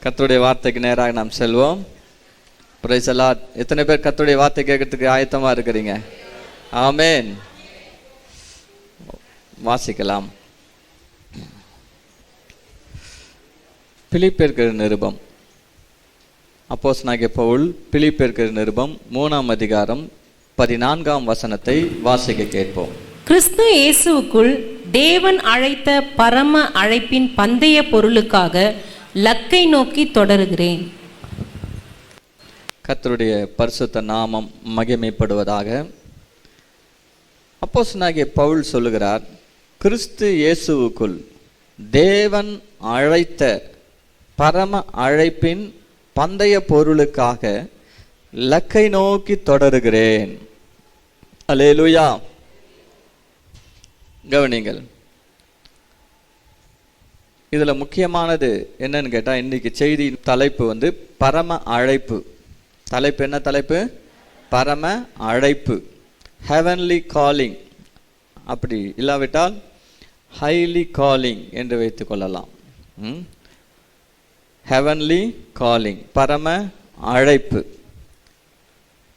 கர்த்தருடைய வார்த்தைக்கு நேராக நாம் செல்வோம். Price the Lord. எத்தனை பேர் கர்த்தருடைய வார்த்தை கேட்கறதுக்கு ஆயத்தமா இருக்கிறீங்க? ஆமென். வாசிக்கலாம். பிலிப்பியர் நிருபம். அப்போஸ்தலனாகிய பவுல் பிலிப்பியர் நிருபம் 3ஆம் அதிகாரம் 14ஆம் வசனத்தை வாசிக்க கேட்போம். கிறிஸ்து இயேசுவுக்குள் தேவன் அழைத்த பரம அழைப்பின் பந்தய பொருளுக்காக லக்கை நோக்கி தொடருகிறேன். கர்த்தருடைய பரிசுத்த நாமம் மகிமைப்படுவதாக. அப்போஸ்தலனாகிய பவுல் சொல்லுகிறார், கிறிஸ்து இயேசுவுக்குள் தேவன் அழைத்த பரம அழைப்பின் பந்தய பொருளுக்காக லக்கை நோக்கி தொடருகிறேன். அல்லேலூயா. கவனிங்கள், இதுல முக்கியமானது என்னன்னு கேட்டா, இன்னைக்கு செய்தியின் தலைப்பு பரம அழைப்பு. தலைப்பு என்ன தலைப்பு? பரம அழைப்பு, ஹெவன்லி காலிங். அப்படி இல்லாவிட்டால் ஹைலி காலிங் என்று வைத்துக் கொள்ளலாம். ஹெவன்லி காலிங், பரம அழைப்பு.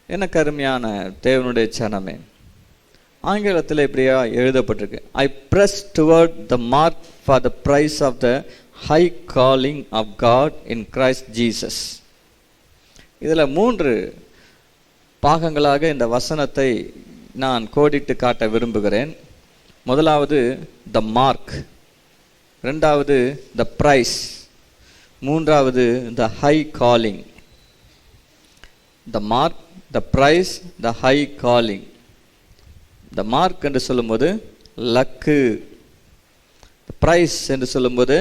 எனக்கு அருமையான தேவனுடைய சனமே, ஆங்கிலத்தில் இப்படியா எழுதப்பட்டிருக்கு, I press toward the mark for the prize of the high calling of God in Christ Jesus. இதில் 3 பாகங்களாக இந்த வசனத்தை நான் கோடிட்டு காட்ட விரும்புகிறேன். முதலாவது த மார்க், ரெண்டாவது த பிரைஸ், மூன்றாவது the high calling. The mark, the prize, the high calling. The mark என்று சொல்லும்போது லக்கு, பிரைஸ் என்று சொல்லும்போது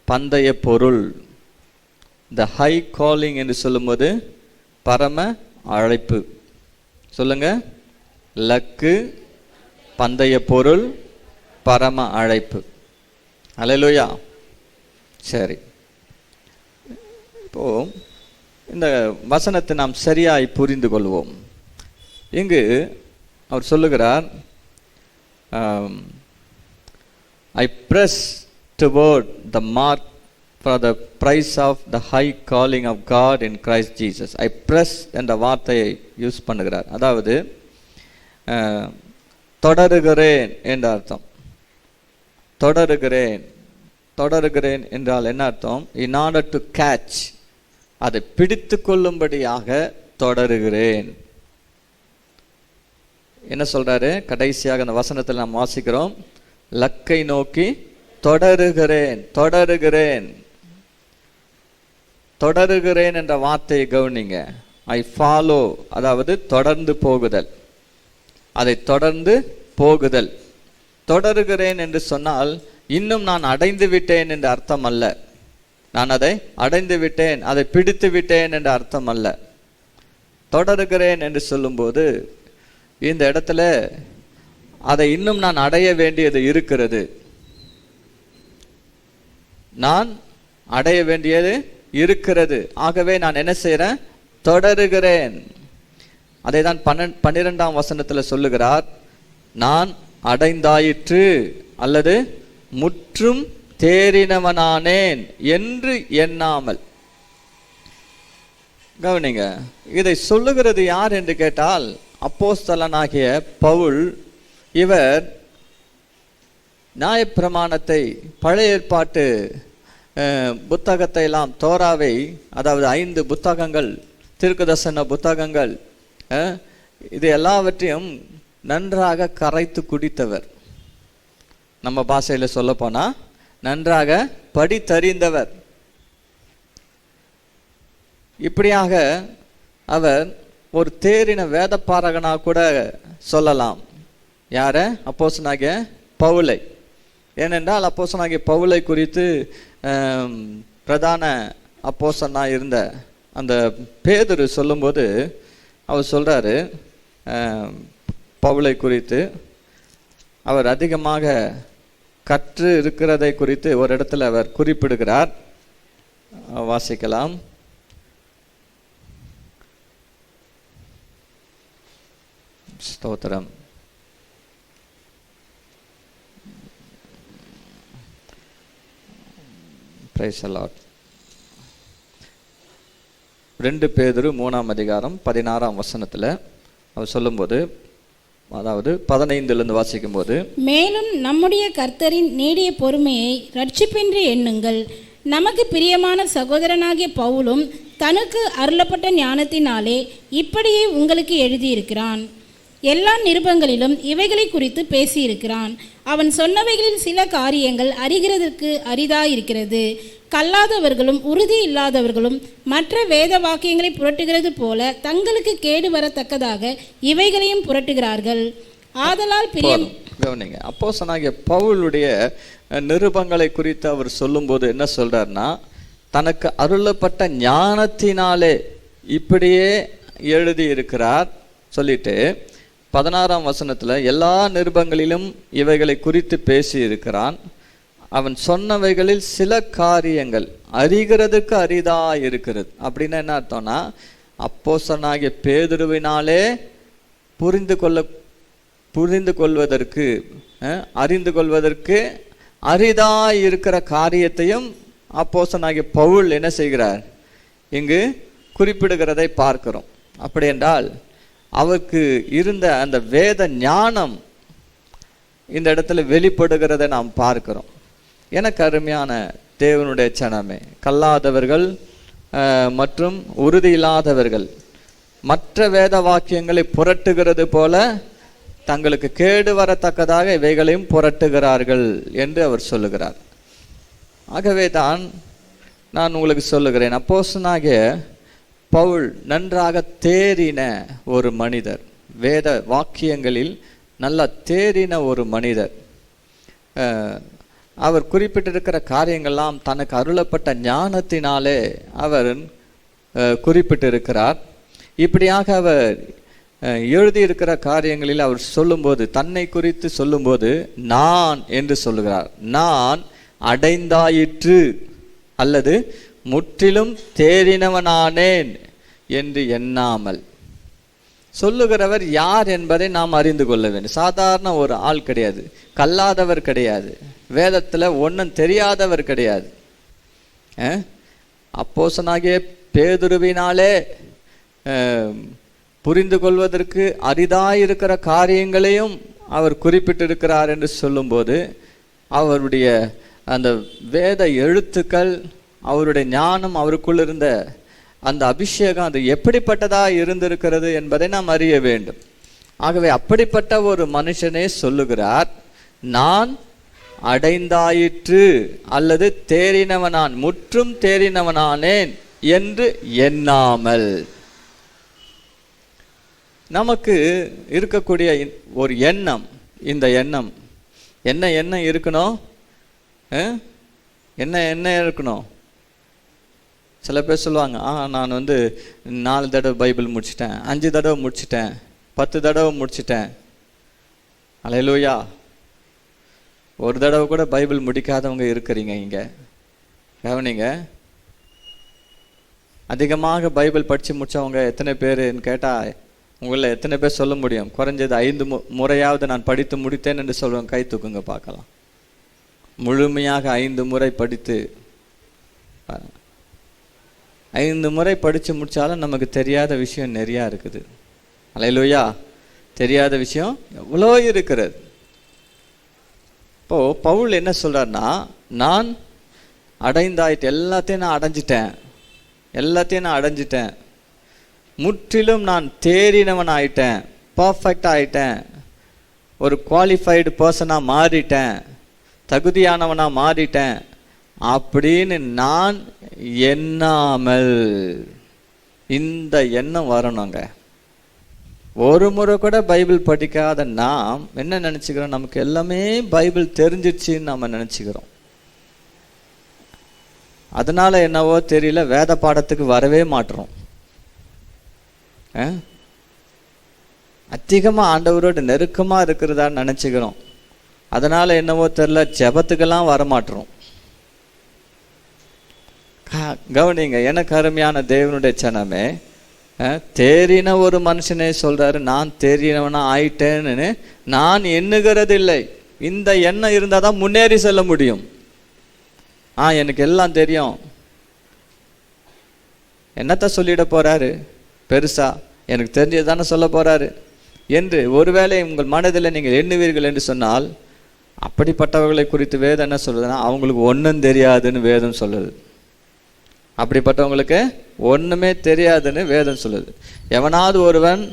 பந்தய பொருள், த ஹை காலிங் என்று சொல்லும்போது பரம அழைப்பு. சொல்லுங்க, லக்கு, பந்தய பொருள், பரம அழைப்பு. அல்லேலூயா. சரி, இப்போ இந்த வசனத்தை நாம் சரியாய் புரிந்து கொள்வோம். இங்கு அவர் சொல்லுகிறார், I press toward the mark for the prize of the high calling of God in Christ Jesus. I press என்ற வார்த்தையை யூஸ் பண்ணுகிறார். அதாவது தொடருகிறேன் என்ற அர்த்தம். தொடருகிறேன், தொடருகிறேன் என்றால் என்ன அர்த்தம்? இன் ஆர்டர் டு கேட்ச், அதை பிடித்து கொள்ளும்படியாக தொடருகிறேன். என்ன சொல்றாரு? கடைசியாக அந்த வசனத்தில் நாம் வாசிக்கிறோம், லக்கை நோக்கி தொடருகிறேன். தொடருகிறேன், தொடருகிறேன் என்ற வார்த்தையை கவனிங்க. ஐ ஃபாலோ, அதாவது தொடர்ந்து போகுதல், அதை தொடர்ந்து போகுதல். தொடருகிறேன் என்று சொன்னால் இன்னும் நான் அடைந்து விட்டேன் என்ற அர்த்தம் அல்ல. நான் அதை அடைந்து விட்டேன், அதை பிடித்து விட்டேன் என்ற அர்த்தம் அல்ல. தொடருகிறேன் என்று சொல்லும்போது இந்த இடத்துல அதை இன்னும் நான் அடைய வேண்டியது இருக்கிறது. நான் அடைய வேண்டியது இருக்கிறது. ஆகவே நான் என்ன செய்கிறேன்? தொடருகிறேன். அதை தான் 12ஆம் வசனத்தில் சொல்லுகிறார், நான் அடைந்தாயிற்று அல்லது முற்றும் தேறினவனானேன் என்று எண்ணாமல். கவனிங்க, இதை சொல்லுகிறது யார் என்று கேட்டால் அப்போஸ்தலனாகிய பவுல். இவர் நியாயப்பிரமாணத்தை, பழைய ஏற்பாட்டு புத்தகத்தை எல்லாம், தோராவை, அதாவது 5 புத்தகங்கள், தீர்க்கதரிசன புத்தகங்கள், இது எல்லாவற்றையும் நன்றாக கரைத்து குடித்தவர். நம்ம பாஷையில் சொல்ல போனா நன்றாக படித்தறிந்தவர். இப்படியாக அவர் ஒரு தேறின வேத பாரகனாக கூட சொல்லலாம். யார? அப்போஸ்தலனாகிய பவுலை. ஏனென்றால் அப்போஸ்தலனாகிய பவுலை குறித்து பிரதான அப்போஸ்தலனாக இருந்த அந்த பேதுரு சொல்லும்போது அவர் சொல்றாரு, பவுலை குறித்து அவர் அதிகமாக கற்று இருக்கிறதை குறித்து ஒரு இடத்துல அவர் குறிப்பிடுகிறார். வாசிக்கலாம். ஸ்தோத்திரம். Praise the Lord. 2 பேதுரு 3:16 அவர் சொல்லும்போது, அதாவது 15 வாசிக்கும்போது, மேலும் நம்முடைய கர்த்தரின் நீடிய பொறுமையை இரட்சிப்பென்று எண்ணுங்கள். நமக்கு பிரியமான சகோதரனாகிய பவுலும் தனக்கு அருளப்பட்ட ஞானத்தினாலே இப்படியே உங்களுக்கு எழுதியிருக்கிறான். எல்லா நிருபங்களிலும் இவைகளை குறித்து பேசியிருக்கிறான். அவன் சொன்னவைகளில் சில காரியங்கள் அறிகிறதற்கு அரிதாயிருக்கிறது. கல்லாதவர்களும் உறுதி இல்லாதவர்களும் மற்ற வேத வாக்கியங்களை புரட்டுகிறது போல தங்களுக்கு கேடு வரத்தக்கதாக இவைகளையும் புரட்டுகிறார்கள். ஆதலால் பிரியம் கவனிங்க, அப்போஸ்தலனாகிய பவுலுடைய நிருபங்களை குறித்து அவர் சொல்லும்போது என்ன சொல்றாருன்னா, தனக்கு அருளப்பட்ட ஞானத்தினாலே இப்படியே எழுதி இருக்கிறார் சொல்லிட்டு 16 எல்லா நிருபங்களிலும் இவைகளை குறித்து பேசி இருக்கிறான். அவன் சொன்னவைகளில் சில காரியங்கள் அறிகிறதுக்கு அரிதா இருக்கிறது. அப்படின்னா என்ன அர்த்தம்னா, அப்போஸ்தலனாகிய பேதுருவினாலே புரிந்து கொள்வதற்கு அறிந்து கொள்வதற்கு அரிதா இருக்கிற காரியத்தையும் அப்போஸ்தலனாகிய பவுல் என்ன செய்கிறார், இங்கு குறிப்பிடுகிறதை பார்க்கிறோம். அப்படி என்றால் அவருக்கு இருந்த அந்த வேத ஞானம் இந்த இடத்துல வெளிப்படுகிறதை நாம் பார்க்கிறோம். எனக்கு அருமையான தேவனுடைய சனமே, கல்லாதவர்கள் மற்றும் உறுதி இல்லாதவர்கள் மற்ற வேத வாக்கியங்களை புரட்டுகிறது போல தங்களுக்கு கேடு வரத்தக்கதாக இவைகளையும் புரட்டுகிறார்கள் என்று அவர் சொல்லுகிறார். ஆகவே தான் நான் உங்களுக்கு சொல்லுகிறேன், அப்போஸ்தலனாகிய பவுல் நன்றாக தேறின ஒரு மனிதர், வேத வாக்கியங்களில் நல்லா தேறின ஒரு மனிதர். அவர் குறிப்பிட்டிருக்கிற காரியங்கள்லாம் தனக்கு அருளப்பட்ட ஞானத்தினாலே அவர் குறிப்பிட்டிருக்கிறார். இப்படியாக அவர் எழுதியிருக்கிற காரியங்களில் அவர் சொல்லும்போது, தன்னை குறித்து சொல்லும்போது நான் என்று சொல்லுகிறார். நான் அடைந்தாயிற்று அல்லது முற்றிலும் தேறினவனானேன் என்று எண்ணாமல். சொல்லுகிறவர் யார் என்பதை நாம் அறிந்து கொள்ள வேண்டும். சாதாரண ஒரு ஆள் கிடையாது, கல்லாதவர் கிடையாது, வேதத்தில் ஒன்றும் தெரியாதவர் கிடையாது. அப்போஸ்தலனாகிய பேதுருவினாலே புரிந்து கொள்வதற்கு அரிதாயிருக்கிற காரியங்களையும் அவர் குறிப்பிட்டிருக்கிறார் என்று சொல்லும்போது, அவருடைய அந்த வேத எழுத்துக்கள், அவருடைய ஞானம், அவருக்குள் இருந்த அந்த அபிஷேகம் அது எப்படிப்பட்டதா இருந்திருக்கிறது என்பதை நாம் அறிய வேண்டும். ஆகவே அப்படிப்பட்ட ஒரு மனுஷனே சொல்லுகிறார், நான் அடைந்தாயிற்று அல்லது தேறினவனான், முற்றும் தேறினவனானேன் என்று எண்ணாமல். நமக்கு இருக்கக்கூடிய ஒரு எண்ணம், இந்த எண்ணம் என்ன எண்ணம் இருக்கணும், என்ன இருக்கணும்? சில பேர் சொல்லுவாங்க, நான் 4 தடவை பைபிள் முடிச்சிட்டேன், 5 தடவை முடிச்சிட்டேன், 10 தடவை முடிச்சிட்டேன். அல்லேலூயா. ஒரு தடவை கூட பைபிள் முடிக்காதவங்க இருக்கிறீங்க இங்க. கவனிங்க, அதிகமாக பைபிள் படித்து முடித்தவங்க எத்தனை பேருன்னு கேட்டால் உங்களை எத்தனை பேர் சொல்ல முடியும்? குறைஞ்சது 5 முறையாவது நான் படித்து முடித்தேன் என்று சொல்லுவேன். கை தூக்குங்க பார்க்கலாம். முழுமையாக 5 முறை படித்து, 5 முறை படித்து முடித்தாலும் நமக்கு தெரியாத விஷயம் நிறையா இருக்குது. அல்லேலூயா. தெரியாத விஷயம் எவ்வளோ இருக்கிறது. இப்போது பவுல் என்ன சொல்கிறார்னா, நான் அடைந்தாயிட்டு, எல்லாத்தையும் நான் அடைஞ்சிட்டேன், முற்றிலும் நான் தேறினவன் ஆயிட்டேன், பர்ஃபெக்ட் ஆயிட்டேன், ஒரு குவாலிஃபைடு பர்சனாக மாறிட்டேன், தகுதியானவனாக மாறிட்டேன் அப்படின்னு நான் எண்ணாமல். இந்த எண்ணம் வரணுங்க. ஒரு முறை கூட பைபிள் படிக்காத நாம் என்ன நினச்சிக்கிறோம்? நமக்கு எல்லாமே பைபிள் தெரிஞ்சிடுச்சின்னு நம்ம நினச்சிக்கிறோம். அதனால என்னவோ தெரியல, வேத பாடத்துக்கு வரவே மாட்டுறோம். அதிகமாக ஆண்டவரோடு நெருக்கமாக இருக்கிறதா நினச்சிக்கிறோம். அதனால என்னவோ தெரியல, ஜெபத்துக்கெல்லாம் வரமாட்டுறோம். கவனிங்க, எனக்கு அருமையான தேவனுடைய சனமே, தேறின ஒரு மனுஷனே சொல்றாரு, நான் தேறினவனா ஆயிட்டேன்னு நான் எண்ணுகிறது இல்லை. இந்த எண்ணம் இருந்தால் தான் முன்னேறி செல்ல முடியும். எனக்கு எல்லாம் தெரியும், என்னத்த சொல்லிட போறாரு பெருசா, எனக்கு தெரிஞ்சதுதானே சொல்ல போறாரு என்று ஒருவேளை உங்கள் மனதில் நீங்கள் எண்ணுவீர்கள் என்று சொன்னால், அப்படிப்பட்டவர்களை குறித்து வேதம் என்ன சொல்லுதுன்னா, அவங்களுக்கு ஒன்றும் தெரியாதுன்னு வேதம் சொல்லுது. அப்படிப்பட்டவங்களுக்கு ஒன்றுமே தெரியாதுன்னு வேதம் சொல்லுது. எவனாவது ஒருவன்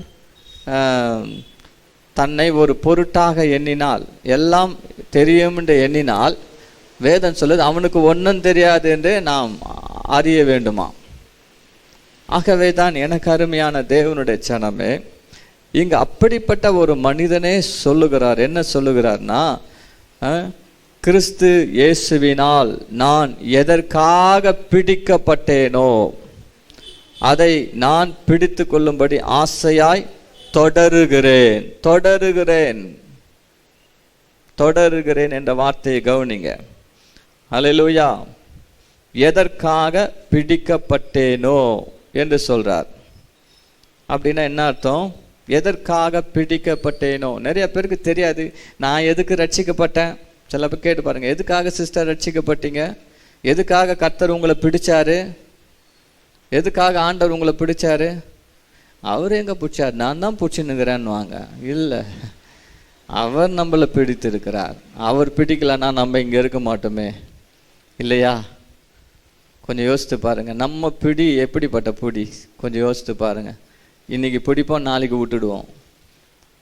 தன்னை ஒரு பொருட்டாக எண்ணினால், எல்லாம் தெரியும் என்று எண்ணினால், வேதம் சொல்லுது அவனுக்கு ஒன்றும் தெரியாது என்று நாம் அறிய வேண்டுமா. ஆகவே தான் எனக்கு அருமையான தேவனுடைய சனமே, இங்கு அப்படிப்பட்ட ஒரு மனிதனே சொல்லுகிறார். என்ன சொல்லுகிறார்னா, கிறிஸ்து இயேசுவினால் நான் எதற்காக பிடிக்கப்பட்டேனோ அதை நான் பிடித்து கொள்ளும்படி ஆசையாய் தொடருகிறேன். தொடருகிறேன் தொடருகிறேன் என்ற வார்த்தையை கவனிங்க. அல்லேலூயா. எதற்காக பிடிக்கப்பட்டேனோ என்று சொல்றார். அப்படின்னா என்ன அர்த்தம்? எதற்காக பிடிக்கப்பட்டேனோ. நிறைய பேருக்கு தெரியாது நான் எதுக்கு ரட்சிக்கப்பட்டேன். சில பேர் கேட்டு பாருங்க, எதுக்காக சிஸ்டர் ரட்சிக்கப்பட்டீங்க, எதுக்காக கர்த்தர் உங்களை பிடிச்சாரு, எதுக்காக ஆண்டவர் உங்களை பிடிச்சாரு. அவர் எங்க பிடிச்சார், நான் தான் பிடிச்சின்னுங்கிறேன்னு வாங்க. இல்லை, அவர் நம்மளை பிடித்திருக்கிறார். அவர் பிடிக்கலன்னா நம்ம இங்கே இருக்க மாட்டோமே இல்லையா. கொஞ்சம் யோசித்து பாருங்க, நம்ம பிடி எப்படிப்பட்ட பிடி கொஞ்சம் யோசித்து பாருங்க. இன்னைக்கு பிடிப்போம், நாளைக்கு விட்டுடுவோம்.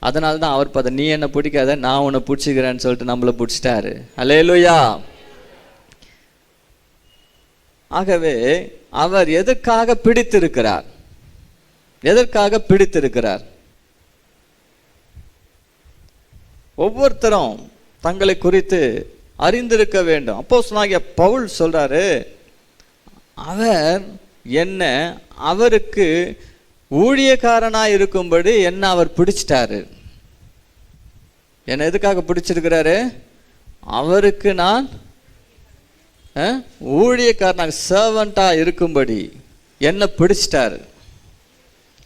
அதனால தான் அவர் பார்த்தா, நீ என்ன பிடிக்காத, நான் உன்னை பிடிச்சிக்கிறேன்னு சொல்லிட்டு நம்மளை பிடிச்சிட்டாரு. அல்லேலூயா. ஆகவே அவர் எதற்காக பிடித்திருக்கிறார், எதற்காக பிடித்திருக்கிறார்? ஒவ்வொருத்தரும் தங்களை குறித்து அறிந்திருக்க வேண்டும். அப்போஸ்தலனாகிய பவுல் சொல்றாரு, அவர் என்ன அவருக்கு ஊழியக்காரனாய் இருக்கும்படி என்ன அவர் பிடிச்சிட்டாரு. என்ன எதுக்காக பிடிச்சிருக்கிறாரு? அவருக்கு நான் ஊழியக்காரனாக சர்வெண்டா இருக்கும்படி என்ன பிடிச்சிட்டாரு.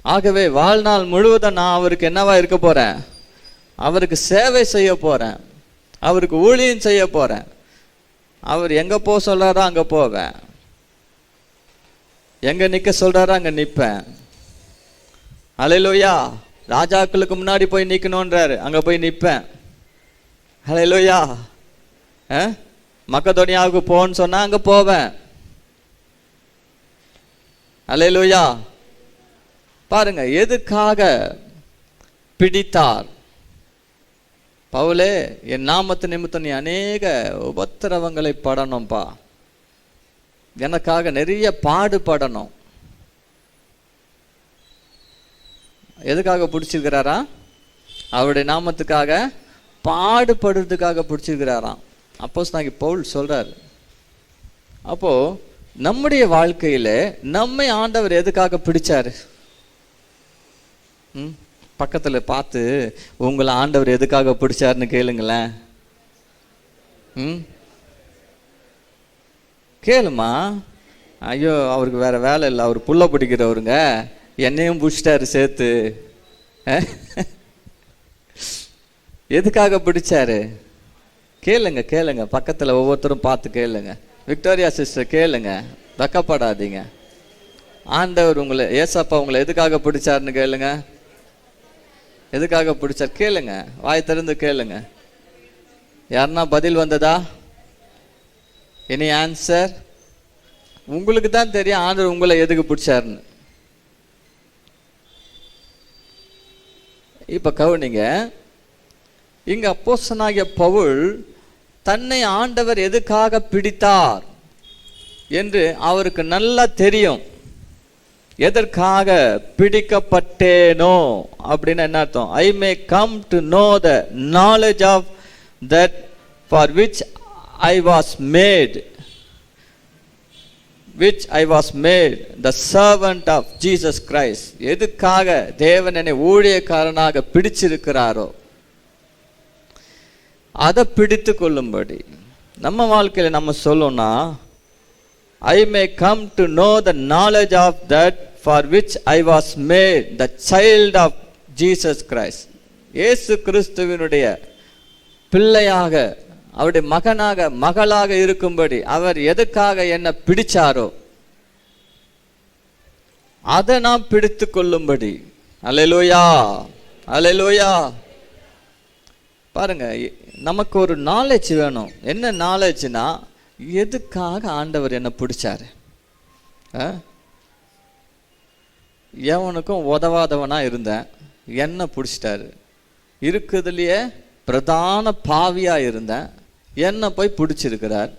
ஆகவே வாழ்நாள் முழுவதும் நான் அவருக்கு என்னவா இருக்க போறேன்? அவருக்கு சேவை செய்ய போறேன், அவருக்கு ஊழியம் செய்ய போறேன். அவர் எங்க போக சொல்றாரோ அங்க போவேன், எங்க நிக்க சொல்றாரோ அங்க நிப்பேன். ஹல்லேலூயா. ராஜாக்களுக்கு முன்னாடி போய் நிக்கணும்ன்றாரு, அங்க போய் நிப்பேன். ஹல்லேலூயா. மக்கதோனியாவுக்கு போன்னு சொன்னா அங்க போவேன். ஹல்லேலூயா. பாருங்க, எதுக்காக பிடித்தார் பவுலே? என் நாமத்து நிமித்தம் நீ அநேக உபத்திரவங்களை படணும்பா, எனக்காக நிறைய பாடுபடணும். எதுக்காக பிடிச்சிருக்கிறாரா? அவருடைய நாமத்துக்காக பாடுபடுறதுக்காக பிடிச்சிருக்கிறாராம். அப்போஸ்தலனாகிய பவுல் சொல்றாரு. அப்போ நம்முடைய வாழ்க்கையில நம்மை ஆண்டவர் எதுக்காக பிடிச்சாரு? பக்கத்துல பார்த்து உங்களை ஆண்டவர் எதுக்காக பிடிச்சாருன்னு கேளுங்களேன். கேளுமா. ஐயோ, அவருக்கு வேற வேலை இல்லை, அவர் புள்ள பிடிக்கிறவருங்க, என்னையும் பிடிச்சிட்டாரு சேர்த்து. எதுக்காக பிடிச்சாரு? கேளுங்க கேளுங்க, பக்கத்துல ஒவ்வொருத்தரும் பார்த்து கேளுங்க. விக்டோரியா சிஸ்டர் கேளுங்க, வெக்கப்படாதீங்க. ஆண்டவர் உங்களை, ஏசப்பா உங்களை எதுக்காக பிடிச்சாருன்னு கேளுங்க. எதுக்காக பிடிச்சார் கேளுங்க, வாய் திறந்து கேளுங்க. யாருன்னா பதில் வந்ததா? Any answer? உங்களுக்கு தான் தெரியும் ஆண்டவர் உங்களை எதுக்கு பிடிச்சாருன்னு. இப்ப கவனிங்க, இங்க அப்போஸ்தலனாகிய பவுல் தன்னை ஆண்டவர் எதுக்காக பிடித்தார் என்று அவருக்கு நல்லா தெரியும். எதற்காக பிடிக்கப்பட்டேனோ அப்படின்னு என்ன அர்த்தம்? I may come to know the knowledge of that for which I was made, which I was made the servant of Jesus Christ. எதுக்காக தேவன் என்னை ஊழியக்காரனாக பிடிச்சிருக்கிறாரோ அதை பிடித்து கொள்ளும்படி. நம்ம வாழ்க்கையில நம்ம சொல்லணும்னா, I may come to know the knowledge of that for which I was made the child of Jesus Christ. இயேசு கிறிஸ்துவினுடைய பிள்ளையாக, அவருடைய மகனாக மகளாக இருக்கும்படி அவர் எதுக்காக என்ன பிடிச்சாரோ அதை நாம் பிடித்து கொள்ளும்படி. அல்லேலூயா, அல்லேலூயா. பாருங்க, நமக்கு ஒரு நாலேஜ் வேணும். என்ன நாலேஜ்னா, எதுக்காக ஆண்டவர் என்ன பிடிச்சாரு? எவனுக்கும் உதவாதவனா இருந்தேன், என்ன பிடிச்சிட்டாரு. இருக்குதுலையே பிரதான பாவியா இருந்தேன், என்ன போய் பிடிச்சிருக்கிறார்.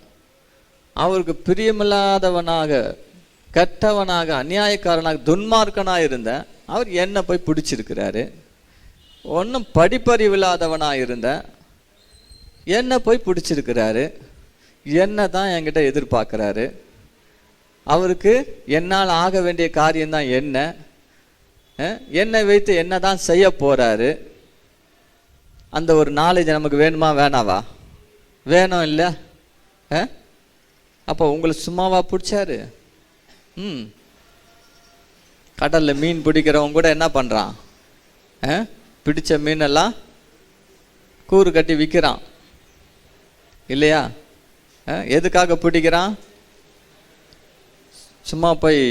அவருக்கு பிரியமில்லாதவனாக, கெட்டவனாக, அநியாயக்காரனாக, துன்மார்க்கனாக இருந்தேன், அவர் என்ன போய் பிடிச்சிருக்கிறாரு. ஒன்றும் படிப்பறிவில்லாதவனாக இருந்தேன், என்ன போய் பிடிச்சிருக்கிறாரு. என்ன தான் என்கிட்ட எதிர்பார்க்குறாரு. அவருக்கு என்னால் ஆக வேண்டிய காரியம்தான் என்ன, என்னை வைத்து என்ன தான் செய்ய போகிறாரு. அந்த ஒரு நாலேஜ் நமக்கு வேணுமா வேணாவா? வேணும் இல்லை? அப்போ உங்களை சும்மாவா பிடிச்சாரு? கடலில் மீன் பிடிக்கிறவங்க கூட என்ன பண்ணுறான்? பிடிச்ச மீனெல்லாம் கூறு கட்டி விற்கிறான் இல்லையா? எதுக்காக பிடிக்கிறான்? சும்மா போய்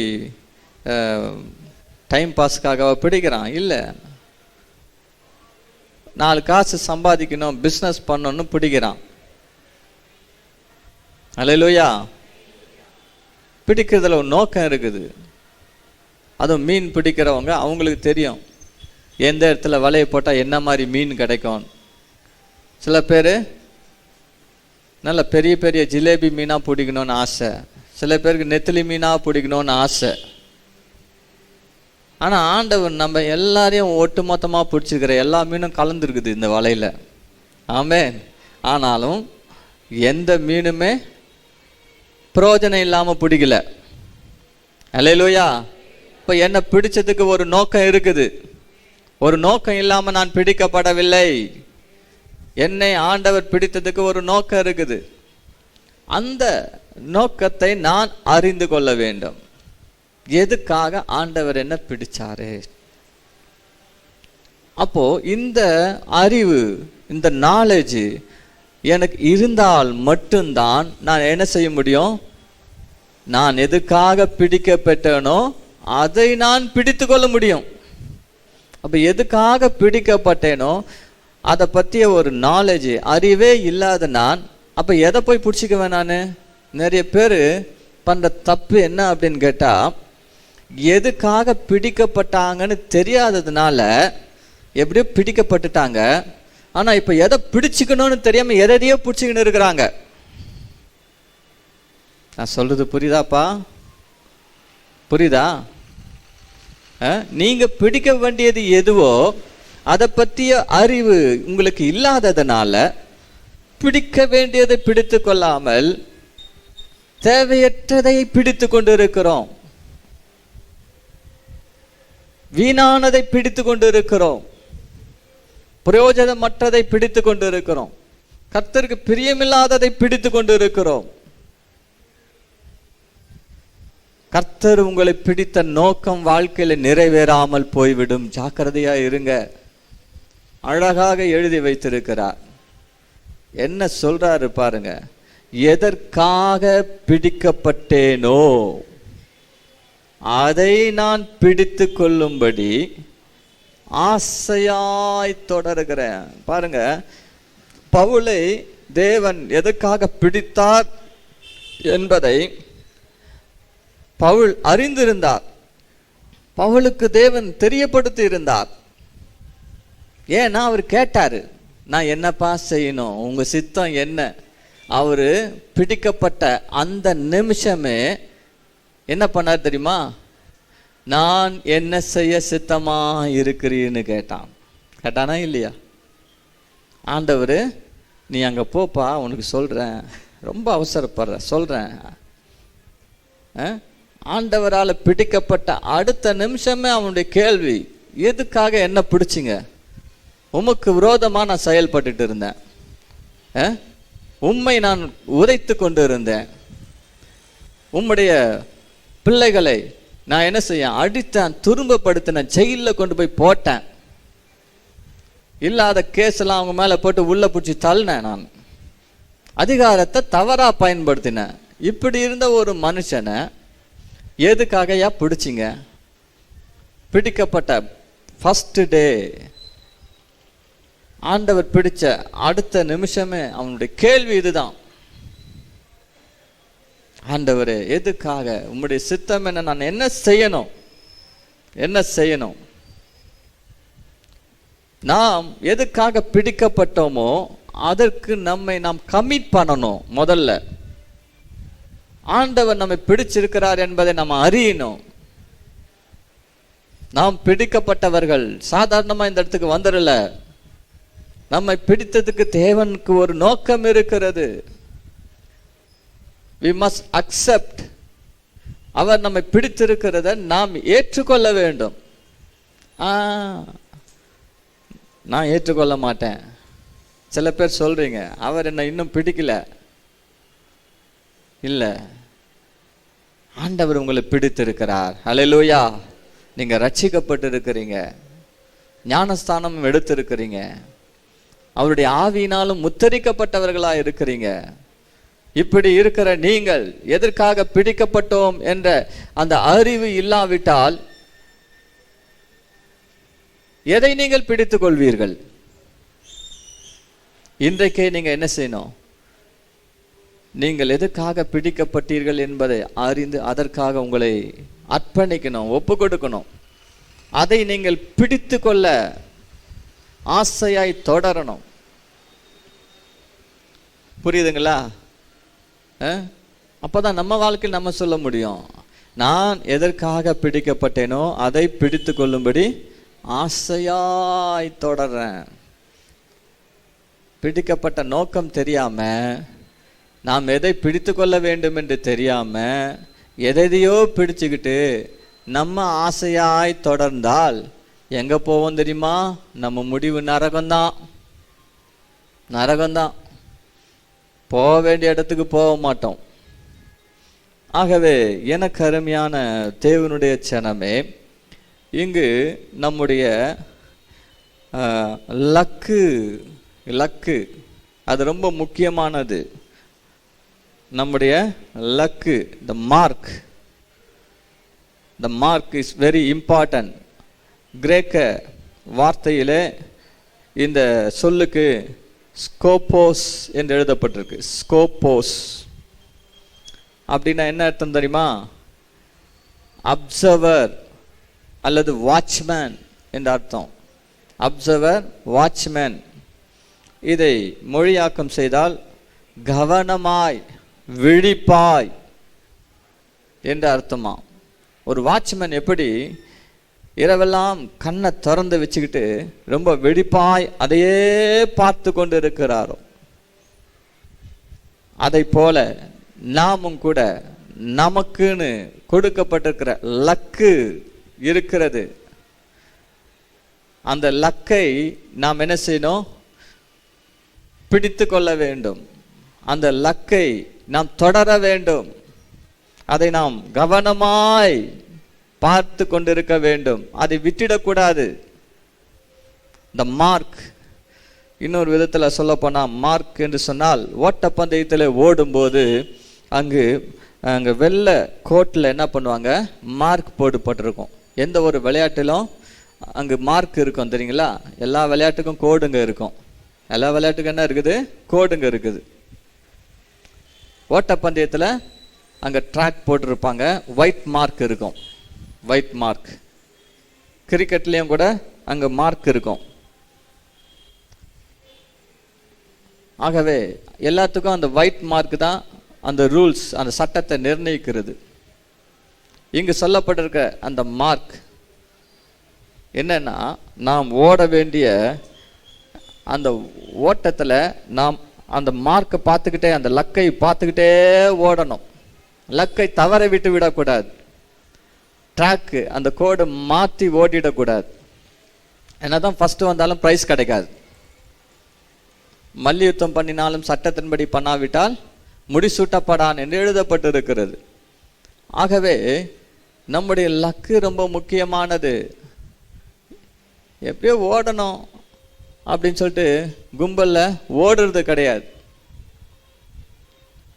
டைம் பாஸ்க்காக பிடிக்கிறான் இல்லை, 4 காசு சம்பாதிக்கணும், பிஸ்னஸ் பண்ணணும்னு பிடிக்கிறான். அல்லேலூயா. பிடிக்கிறதுல ஒரு நோக்கம் இருக்குது. அதுவும் மீன் பிடிக்கிறவங்க, அவங்களுக்கு தெரியும் எந்த இடத்துல வலையை போட்டால் என்ன மாதிரி மீன் கிடைக்கும். சில பேர் நல்ல பெரிய பெரிய ஜிலேபி மீனாக பிடிக்கணும்னு ஆசை, சில பேருக்கு நெத்திலி மீனாக பிடிக்கணும்னு ஆசை. ஆனால் ஆண்டவன் நம்ம எல்லாரையும் ஒட்டு மொத்தமாக பிடிச்சிருக்கிற எல்லா மீனும் கலந்துருக்குது இந்த வலையில். ஆமென். ஆனாலும் எந்த மீனுமே பிரயோஜனம் இல்லாமல் பிடிக்கல. அல்லேலூயா. இப்போ என்ன பிடிச்சதுக்கு ஒரு நோக்கம் இருக்குது. ஒரு நோக்கம் இல்லாமல் நான் பிடிக்கப்படவில்லை. என்னை ஆண்டவர் பிடித்ததுக்கு ஒரு நோக்கம் இருக்குது. அந்த நோக்கத்தை நான் அறிந்து கொள்ள வேண்டும். எதுக்காக ஆண்டவர் என்ன பிடிச்சாரு? அப்போ இந்த அறிவு, இந்த நாலேஜ் எனக்கு இருந்தால் மட்டும்தான் நான் என்ன செய்ய முடியும்? நான் எதுக்காக பிடிக்கப்பட்டேனோ அதை நான் பிடித்து கொள்ள முடியும். அப்போ எதுக்காக பிடிக்கப்பட்டேனோ அதை பற்றிய ஒரு நாலேஜ், அறிவே இல்லாத நான் அப்போ எதை போய் பிடிச்சிக்குவேன்? நான் நிறைய பேர் பண்ணுற தப்பு என்ன அப்படின்னு கேட்டால், எதுக்காக பிடிக்கப்பட்டாங்கன்னு தெரியாததுனால எப்படியோ பிடிக்கப்பட்டுட்டாங்க. ஆனால் இப்போ எதை பிடிச்சிக்கணும்னு தெரியாமல் எதையோ பிடிச்சிக்கின்னு இருக்கிறாங்க. நான் சொல்கிறது புரியுதாப்பா? புரியுதா? நீங்கள் பிடிக்க வேண்டியது எதுவோ அதை பற்றிய அறிவு உங்களுக்கு இல்லாததுனால பிடிக்க வேண்டியதை பிடித்து கொள்ளாமல் தேவையற்றதை பிடித்து கொண்டு இருக்கிறோம். வீணானதை பிடித்து கொண்டு இருக்கிறோம். பிரயோஜனமற்றதை பிடித்து கொண்டு இருக்கிறோம். கர்த்தருக்கு பிரியமில்லாததை பிடித்து கொண்டு இருக்கிறோம். கர்த்தர் உங்களை பிடித்த நோக்கம் வாழ்க்கையில நிறைவேறாமல் போய்விடும். ஜாக்கிரதையா இருங்க. அழகாக எழுதி வைத்திருக்கிறார். என்ன சொல்றாரு பாருங்க. எதற்காக பிடிக்கப்பட்டேனோ அதை நான் பிடித்து கொள்ளும்படி ஆசையாய் தொடர்கிறேன். பாருங்க, பவுலை தேவன் எதற்காக பிடித்தார் என்பதை பவுல் அறிந்திருந்தார். பவுலுக்கு தேவன் தெரியப்படுத்தி இருந்தார். ஏன்னா அவர் கேட்டாரு, நான் என்னப்பா செய்யணும், உங்க சித்தம் என்ன? அவரு பிடிக்கப்பட்ட அந்த நிமிஷமே என்ன பண்ணார் தெரியுமா? நான் என்ன செய்ய சித்தமா இருக்கிறீன்னு கேட்டான். கேட்டானா இல்லையா? ஆண்டவர், நீ அங்கே போப்பா, உனக்கு சொல்கிறேன், ரொம்ப அவசரப்படுற, சொல்கிறேன். ஆண்டவரால் பிடிக்கப்பட்ட அடுத்த நிமிஷமே அவனுடைய கேள்வி, எதுக்காக என்ன பிடிச்சிங்க? உமக்கு விரோதமாக நான் செயல்பட்டுட்டு இருந்தேன், உம்மை நான் உதைத்து கொண்டு இருந்தேன், உம்முடைய பிள்ளைகளை நான் என்ன செய்ய அடித்தேன், துரும்பப்படுத்தினேன், ஜெயிலில் கொண்டு போய் போட்டேன், இல்லாத கேஸெல்லாம் அவங்க மேலே போட்டு உள்ள பிடிச்சி தள்ளினேன், நான் அதிகாரத்தை தவறாக பயன்படுத்தினேன். இப்படி இருந்த ஒரு மனுஷனை எதுக்காகயா பிடிச்சிங்க? பிடிக்கப்பட்ட ஃபர்ஸ்ட் டே ஆண்டவர் பிடிச்ச அடுத்த நிமிஷமே அவனுடைய கேள்வி இதுதான், ஆண்டவரே எதுக்காக, உம்முடைய சித்தம் என்ன, நான் என்ன செய்யணும், என்ன செய்யணும்? நாம் எதுக்காக பிடிக்கப்பட்டோமோ அதற்கு நம்மை நாம் கமிட் பண்ணணும். முதல்ல ஆண்டவர் நம்மை பிடிச்சிருக்கிறார் என்பதை நாம் அறியணும். நாம் பிடிக்கப்பட்டவர்கள் சாதாரணமா இந்த இடத்துக்கு வந்துடல. நம்மை பிடித்ததுக்கு தேவனுக்கு ஒரு நோக்கம் இருக்கிறது. we must accept. அவர் நம்மை பிடித்திருக்கிறத நாம் ஏற்றுக்கொள்ள வேண்டும். நான் ஏற்றுக்கொள்ள மாட்டேன். சில பேர் சொல்றீங்க, அவர் என்ன இன்னும் பிடிக்கல. இல்லை, ஆண்டவர் உங்களை பிடித்திருக்கிறார். ஹல்லேலூயா. நீங்க ரட்சிக்கப்பட்டு இருக்கிறீங்க, ஞானஸ்தானம் எடுத்திருக்கிறீங்க, அவருடைய ஆவியினாலும் முத்தரிக்கப்பட்டவர்களா இருக்கிறீங்க. இப்படி இருக்கிற நீங்கள் எதற்காக பிடிக்கப்பட்டோம் என்ற அந்த அறிவு இல்லாவிட்டால் எதை நீங்கள் பிடித்துக் கொள்வீர்கள்? இன்றைக்கே நீங்க என்ன செய்யணும்? நீங்கள் எதற்காக பிடிக்கப்பட்டீர்கள் என்பதை அறிந்து அதற்காக உங்களை அர்ப்பணிக்கணும், ஒப்பு கொடுக்கணும். அதை நீங்கள் பிடித்து கொள்ள ஆசையாய் தொடரணும். புரியுதுங்களா? அப்பதான் நம்ம வாழ்க்கையில் நம்ம சொல்ல முடியும், நான் எதற்காக பிடிக்கப்பட்டேனோ அதை பிடித்து கொள்ளும்படி ஆசையாய் தொடர்றேன். பிடிக்கப்பட்ட நோக்கம் தெரியாம, நாம் எதை பிடித்து கொள்ள வேண்டும் என்று தெரியாம எதையோ பிடிச்சுக்கிட்டு நம்ம ஆசையாய் தொடர்ந்தால் எங்க போவோம் தெரியுமா? நம்ம முடிவு நரகம்தான். நரகம்தான். போக வேண்டிய இடத்துக்கு போக மாட்டோம். ஆகவே எனக்கு அருமையான தேவனுடைய சனமே, இங்கு நம்முடைய லக்கு அது ரொம்ப முக்கியமானது. நம்முடைய luck, the mark is very important. கிரேக்க வார்த்தையிலே இந்த சொல்லுக்கு ஸ்கோப்போஸ் என்று எழுதப்பட்டிருக்கு. ஸ்கோப்போஸ் அப்படின்னா என்ன அர்த்தம் தெரியுமா? அப்சர்வர் அல்லது வாட்ச்மேன் என்ற அர்த்தம். Observer, watchman. இதை மொழியாக்கம் செய்தால் கவனமாய், விழிப்பாய் என்ற அர்த்தமா. ஒரு வாட்ச்மேன் எப்படி இரவெல்லாம் கண்ணை திறந்து வச்சுக்கிட்டு ரொம்ப வெடிப்பாய் அதையே பார்த்து கொண்டு இருக்கிறாரோ, அதை போல நாமும் கூட நமக்குன்னு கொடுக்கப்பட்டிருக்கிற லக்கு இருக்கிறது. அந்த லக்கை நாம் என்ன செய்யணும்? பிடித்து கொள்ள வேண்டும். அந்த லக்கை நாம் தொடர வேண்டும். அதை நாம் கவனமாய் பார்த்து கொண்டிருக்க வேண்டும். அதை விட்டுடக்கூடாது. த மார்க், இன்னொரு விதத்தில் சொல்ல போனால் மார்க் என்று சொன்னால் ஓட்டப்பந்தயத்தில் ஓடும்போது அங்கே வெள்ளை கோட்டில் என்ன பண்ணுவாங்க? மார்க் போட்டுருக்கும். எந்த ஒரு விளையாட்டிலும் அங்கே மார்க் இருக்கும் தெரியுங்களா? எல்லா விளையாட்டுக்கும் கோடுங்க இருக்கும். எல்லா விளையாட்டுக்கும் என்ன இருக்குது? கோடுங்க இருக்குது. ஓட்டப்பந்தயத்தில் அங்கே ட்ராக் போட்டிருப்பாங்க, ஒயிட் மார்க் இருக்கும். White mark. கிரிக்கெட்லேயும் கூட அங்கே மார்க் இருக்கும். ஆகவே எல்லாத்துக்கும் அந்த ஒயிட் மார்க் தான் அந்த ரூல்ஸ், அந்த சட்டத்தை நிர்ணயிக்கிறது. இங்கு சொல்லப்பட்டிருக்க அந்த மார்க் என்னன்னா, நாம் ஓட வேண்டிய அந்த ஓட்டத்தில் நாம் அந்த மார்க்கை பார்த்துக்கிட்டே, அந்த லக்கை பார்த்துக்கிட்டே ஓடணும். லக்கை தவற விட்டு விடக்கூடாது. ட்ராக்கு, அந்த கோடை மாற்றி ஓடிடக்கூடாது. என்னதான் ஃபர்ஸ்ட் வந்தாலும் ப்ரைஸ் கிடைக்காது. மல்யுத்தம் பண்ணினாலும் சட்டத்தின்படி பண்ணாவிட்டால் முடிசூட்டப்படான் என்று எழுதப்பட்டிருக்கிறது. ஆகவே நம்முடைய லக்கு ரொம்ப முக்கியமானது. எப்படியோ ஓடணும் அப்படின்னு சொல்லிட்டு கும்பலில் ஓடுறது கிடையாது.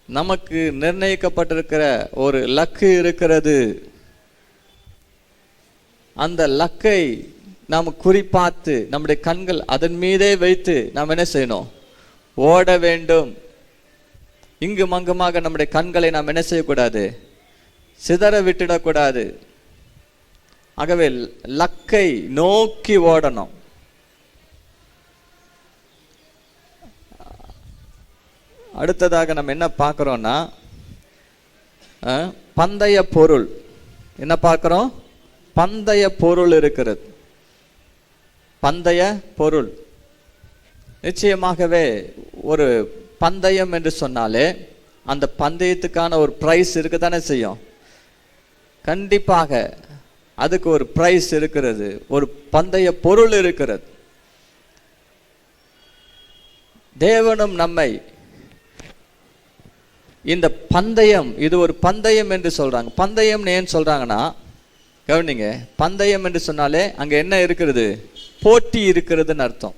நமக்கு நிர்ணயிக்கப்பட்டிருக்கிற ஒரு லக்கு இருக்கிறது. அந்த லக்கை நாம் குறிப்பார்த்து நம்முடைய கண்கள் அதன் மீதே வைத்து நாம் என்ன செய்யணும்? ஓட வேண்டும். இங்கும் அங்குமாக நம்முடைய கண்களை நாம் என்ன செய்யக்கூடாது? சிதற விட்டுடக்கூடாது. ஆகவே லக்கை நோக்கி ஓடணும். அடுத்ததாக நம்ம என்ன பார்க்கிறோம்னா, பந்தய பொருள். என்ன பார்க்கிறோம்? பந்தய பொருள் இருக்கிறது. பந்தய பொருள் நிச்சயமாகவே ஒரு பந்தயம் என்று சொன்னாலே அந்த பந்தயத்துக்கான ஒரு பிரைஸ் இருக்க தானே செய்யும். கண்டிப்பாக அதுக்கு ஒரு பிரைஸ் இருக்கிறது, ஒரு பந்தய பொருள் இருக்கிறது. தேவனும் நம்மை இந்த பந்தயம், இது ஒரு பந்தயம் என்று சொல்றாங்க. பந்தயம் ஏன் சொல்றாங்கன்னா, கவனிங்க, பந்தயம் என்று சொன்னாலே அங்க என்ன இருக்கிறது? போட்டி இருக்கிறதுன்னு அர்த்தம்.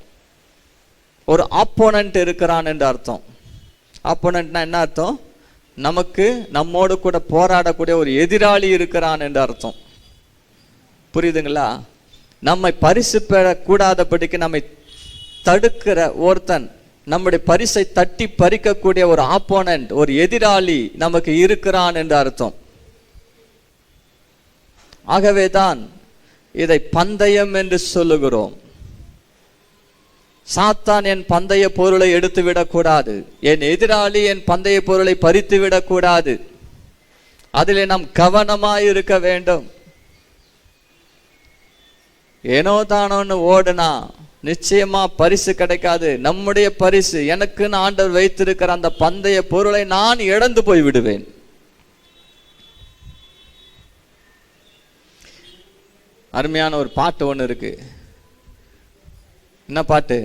ஒரு ஆப்போனன்ட் இருக்கிறான் என்று அர்த்தம். ஆப்போனன்ட்னா என்ன அர்த்தம்? நமக்கு நம்மோடு கூட போராடக்கூடிய ஒரு எதிராளி இருக்கிறான் என்று அர்த்தம். புரியுதுங்களா? நம்மை பரிசு பெறக்கூடாதபடிக்கு நம்மை தடுக்கிற ஒருத்தன், நம்முடைய பரிசை தட்டி பறிக்கக்கூடிய ஒரு ஆப்போனன்ட், ஒரு எதிராளி நமக்கு இருக்கிறான் என்று அர்த்தம். ஆகவேதான் இதை பந்தயம் என்று சொல்லுகிறோம். சாத்தான் என் பந்தய பொருளை எடுத்து விடக்கூடாது, என் எதிராளி என் பந்தய பொருளை பறித்து விடக்கூடாது. அதிலே நாம் கவனமாய் இருக்க வேண்டும். ஏனோ தானோன்னு ஓடுனா நிச்சயமா பரிசு கிடைக்காது. நம்முடைய பரிசு, எனக்குன்னு ஆண்டவர் வைத்திருக்கிற அந்த பந்தய பொருளை நான் இழந்து போய் விடுவேன். அருமையான ஒரு பாட்டு ஒன்று இருக்கு. என்ன பாட்டு?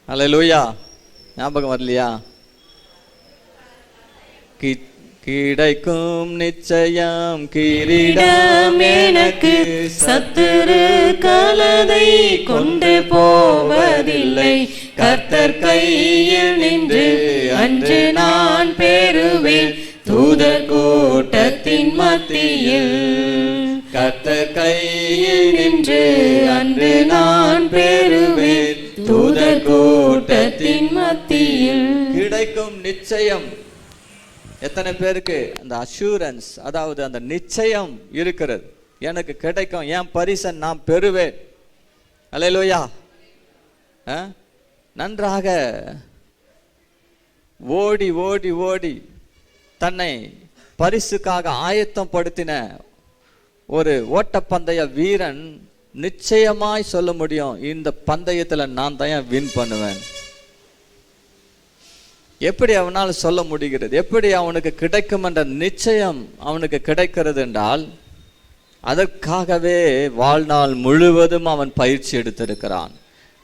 அல்லேலூயா. ஞாபகம் வரலையா? கிடைக்கும் நிச்சயம் கிரீடம் எனக்கு, சத்துரு கலதை கொண்டு போவதில்லை. கர்த்தர் கையில் நின்று அன்று நான் பெறுவேன், தூதர் கூட்டத்தின் மத்தியில். கர்த்தர் கையில் நின்று அன்று நான் பெறுவேன், தூதர் கூட்டத்தின் மத்தியில். கிடைக்கும் நிச்சயம். எத்தனை பேருக்கு அந்த அஷூரன்ஸ், அதாவது அந்த நிச்சயம் இருக்கிறது? எனக்கு கிடைக்கும், என் பரிசை நான் பெறுவேன். அல்லேலூயா. நன்றாக ஓடி ஓடி ஓடி தன்னை பரிசுக்காக ஆயத்தம் படுத்தின ஒரு ஓட்டப்பந்தய வீரன் நிச்சயமாய் சொல்ல முடியும், இந்த பந்தயத்துல நான் தான் வின் பண்ணுவேன். எப்படி அவனால் சொல்ல முடிகிறது? எப்படி அவனுக்கு கிடைக்கும் என்ற நிச்சயம் அவனுக்கு கிடைக்கிறது என்றால், அதற்காகவே வாழ்நாள் முழுவதும் அவன் பயிற்சி எடுத்திருக்கிறான்.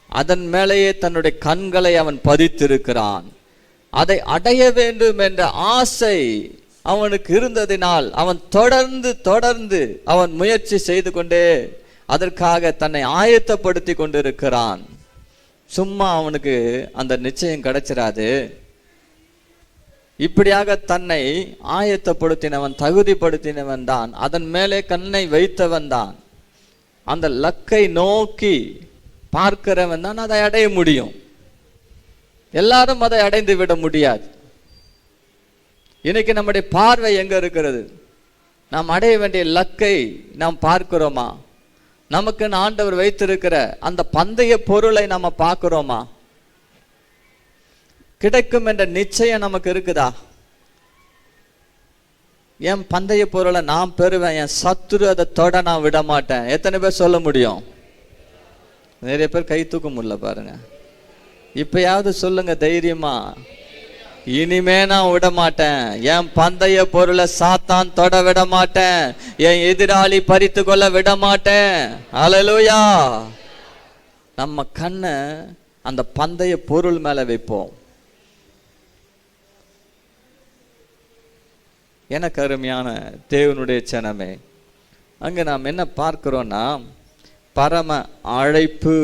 அதன் மேலேயே தன்னுடைய கண்களை அவன் பதித்திருக்கிறான். அதை அடைய வேண்டும் என்ற ஆசை அவனுக்கு இருந்ததினால் அவன் தொடர்ந்து தொடர்ந்து அவன் முயற்சி செய்து கொண்டே அதற்காக தன்னை ஆயத்தப்படுத்தி கொண்டிருக்கிறான். சும்மா அவனுக்கு அந்த நிச்சயம் கிடைச்சிடாது. இப்படியாக தன்னை ஆயத்தப்படுத்தினவன், தகுதிப்படுத்தினவன் தான், அதன் மேலே கண்ணை வைத்தவன் தான், அந்த லக்கை நோக்கி பார்க்கிறவன் தான் அதை அடைய முடியும். எல்லாரும் அதை அடைந்து விட முடியாது. இன்னைக்கு நம்முடைய பார்வை எங்க இருக்கிறது? நாம் அடைய வேண்டிய லக்கை நாம் பார்க்கிறோமா? நமக்கு ஆண்டவர் வைத்திருக்கிற அந்த பந்தய பொருளை நம்ம பார்க்கிறோமா? கிடைக்கும் என்ற நிச்சயம் நமக்கு இருக்குதா? என் பந்தய பொருளை நான் பெறுவேன், என் சத்துரு அதை தொட நான் விட மாட்டேன். எத்தனை பேர் சொல்ல முடியும்? நிறைய பேர் கை தூக்க முடியல பாருங்க. இப்பயாவது சொல்லுங்க தைரியமா, இனிமே நான் விட மாட்டேன், என் பந்தய பொருளை சாத்தான் தொட விட மாட்டேன், என் எதிராளி பறித்து கொள்ள விட மாட்டேன். அல்லேலூயா. நம்ம கண்ணை அந்த பந்தய பொருள் மேல வைப்போம். எனக்கு அருமையான தேவனுடைய ஜனமே, அங்க நாம் என்ன பார்க்கிறோம்னா, பரம அழைப்பு